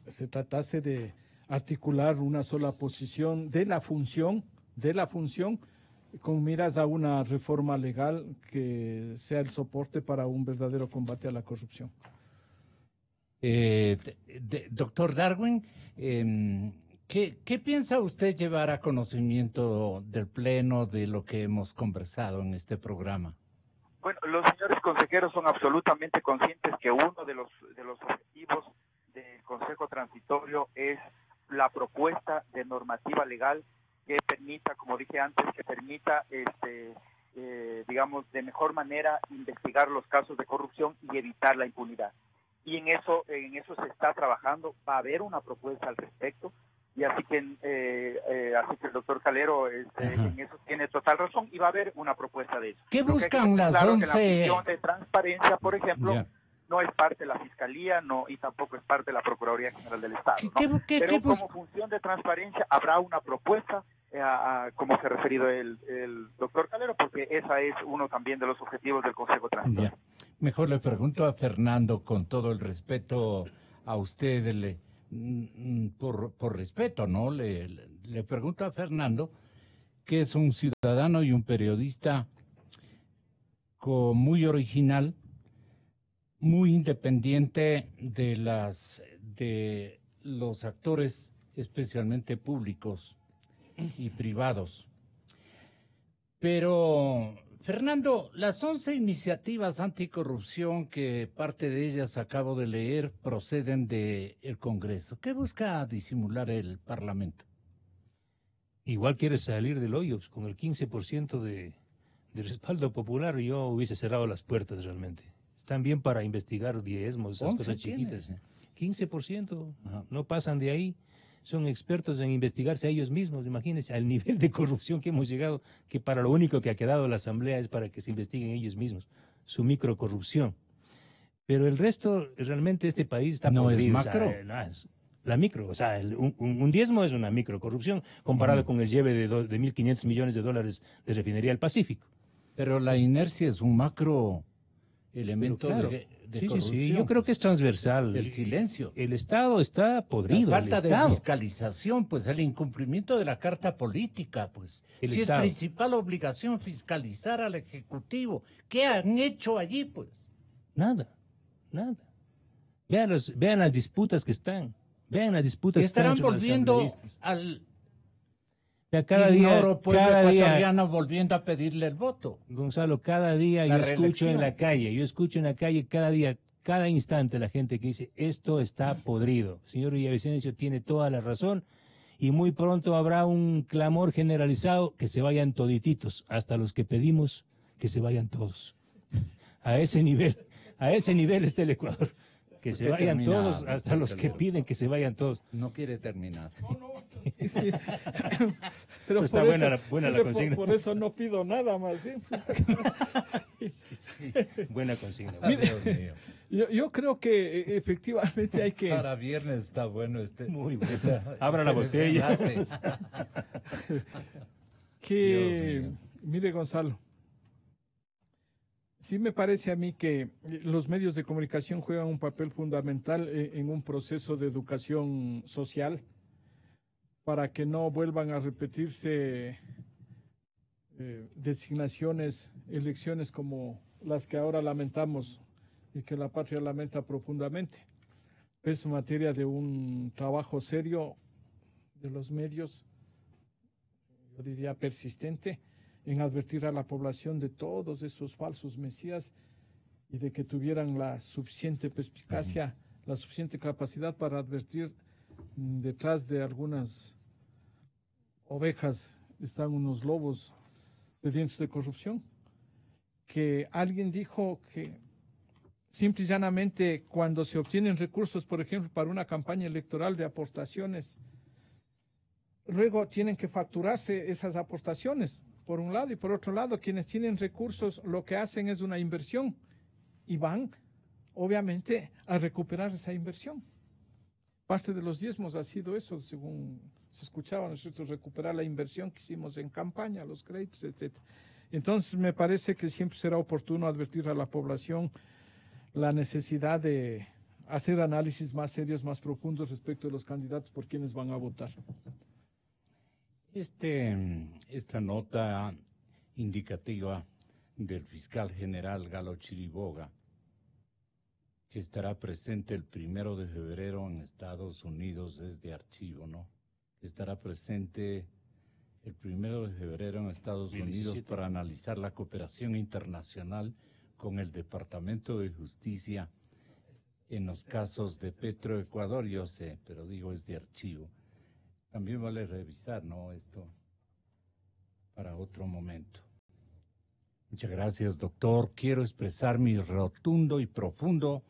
S6: se tratase de articular una sola posición de la función, con miras a una reforma legal que sea el soporte para un verdadero combate a la corrupción.
S1: Doctor Darwin, ¿qué piensa usted llevar a conocimiento del Pleno de lo que hemos conversado en este programa?
S2: Bueno, los señores consejeros son absolutamente conscientes que uno de los objetivos del Consejo Transitorio es la propuesta de normativa legal que permita, como dije antes, que permita, digamos, de mejor manera investigar los casos de corrupción y evitar la impunidad. Y en eso se está trabajando. Va a haber una propuesta al respecto, y así que el doctor Calero en eso tiene total razón, y va a haber una propuesta de eso.
S1: ¿Qué buscan las 11?
S2: Que la función de transparencia, por ejemplo, no es parte de la Fiscalía, y tampoco es parte de la Procuraduría General del Estado, ¿no? Pero como función de transparencia habrá una propuesta, como se ha referido el doctor Calero, porque esa es uno también de los objetivos del Consejo Transitorio.
S1: Mejor le pregunto a Fernando, con todo el respeto a usted, por respeto, ¿no? Le pregunto a Fernando, que es un ciudadano y un periodista muy original, muy independiente de los actores, especialmente públicos y privados. Pero, Fernando, las 11 iniciativas anticorrupción, que parte de ellas acabo de leer, proceden del Congreso. ¿Qué busca disimular el Parlamento?
S3: Igual quiere salir del hoyo, pues, con el 15% de respaldo popular, yo hubiese cerrado las puertas realmente. Están bien para investigar diezmos, esas cosas chiquitas. 15%, no pasan de ahí. Son expertos en investigarse a ellos mismos. Imagínense al nivel de corrupción que hemos llegado, que para lo único que ha quedado la Asamblea es para que se investiguen ellos mismos, su microcorrupción. Pero el resto, realmente este país está
S1: no
S3: podrido.
S1: Es macro.
S3: O sea, no, es la micro, o sea, un diezmo es una microcorrupción comparado con el lleve de 1.500 millones de dólares de refinería del Pacífico.
S1: Pero la inercia es un macro elemento de corrupción.
S3: Sí, yo creo que es transversal.
S1: El silencio.
S3: El Estado está podrido.
S1: La falta de fiscalización, pues el incumplimiento de la Carta Política, pues. Si es principal obligación fiscalizar al Ejecutivo, ¿qué han hecho allí, pues?
S3: Nada. Vean las disputas que están. Vean las disputas que
S1: estarán volviendo al
S3: cada día
S1: ecuatoriano volviendo a pedirle el voto.
S3: Gonzalo, cada día yo escucho en la calle, cada día, cada instante la gente que dice, esto está podrido. Señor Villavicencio tiene toda la razón, y muy pronto habrá un clamor generalizado que se vayan todititos, hasta los que pedimos que se vayan todos. A ese nivel está el Ecuador. Que se vayan todos, hasta los que piden que se vayan todos.
S1: No quiere terminar.
S6: No. Sí. Pero
S3: está buena la consigna.
S6: Por eso no pido nada más bien.
S3: Sí. Buena consigna.
S6: Mire, yo creo que efectivamente hay que...
S1: Para viernes está bueno
S3: Muy bueno. Abra la botella.
S6: Mire, Gonzalo. Sí me parece a mí que los medios de comunicación juegan un papel fundamental en un proceso de educación social para que no vuelvan a repetirse designaciones, elecciones como las que ahora lamentamos y que la patria lamenta profundamente. Es materia de un trabajo serio de los medios, yo diría persistente, en advertir a la población de todos esos falsos mesías y de que tuvieran la suficiente perspicacia, la suficiente capacidad para advertir detrás de algunas ovejas están unos lobos sedientos de corrupción. Que alguien dijo que simple y llanamente cuando se obtienen recursos, por ejemplo, para una campaña electoral de aportaciones, luego tienen que facturarse esas aportaciones. Por un lado, y por otro lado, quienes tienen recursos lo que hacen es una inversión y van obviamente, a recuperar esa inversión. Parte de los diezmos ha sido eso, según se escuchaba nosotros, recuperar la inversión que hicimos en campaña, los créditos, etc. Entonces, me parece que siempre será oportuno advertir a la población la necesidad de hacer análisis más serios, más profundos respecto de los candidatos por quienes van a votar.
S1: Esta nota indicativa del fiscal general Galo Chiriboga, que estará presente el 1 de febrero en Estados Unidos desde archivo, ¿no? Estará presente el 1 de febrero en Estados Unidos para analizar la cooperación internacional con el Departamento de Justicia en los casos de Petroecuador, yo sé, pero digo es de archivo. También vale revisar, ¿no? Esto para otro momento. Muchas gracias, doctor. Quiero expresar mi rotundo y profundo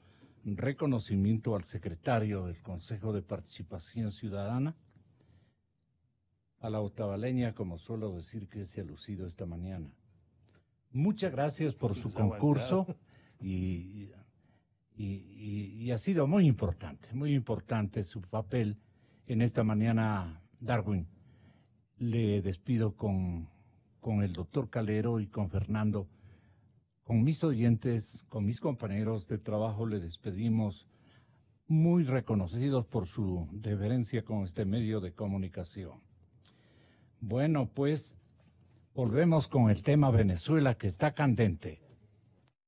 S1: reconocimiento al secretario del Consejo de Participación Ciudadana, a la otavaleña, como suelo decir, que se ha lucido esta mañana. Muchas gracias por su concurso y ha sido muy importante su papel en esta mañana, Darwin. Le despido con el doctor Calero y con Fernando. Con mis oyentes, con mis compañeros de trabajo, le despedimos muy reconocidos por su deferencia con este medio de comunicación. Bueno, pues volvemos con el tema Venezuela, que está candente.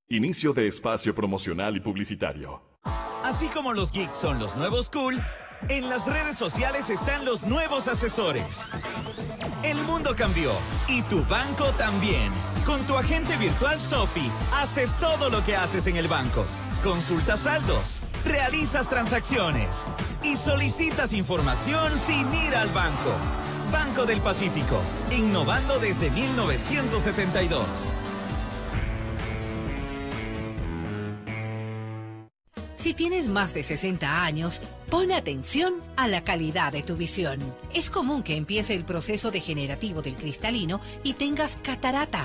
S8: Inicio de espacio promocional y publicitario.
S9: Así como los geeks son los nuevos cool, en las redes sociales están los nuevos asesores. El mundo cambió y tu banco también. Con tu agente virtual Sofi, haces todo lo que haces en el banco. Consultas saldos, realizas transacciones y solicitas información sin ir al banco. Banco del Pacífico, innovando desde 1972.
S10: Si tienes más de 60 años, pon atención a la calidad de tu visión. Es común que empiece el proceso degenerativo del cristalino y tengas catarata.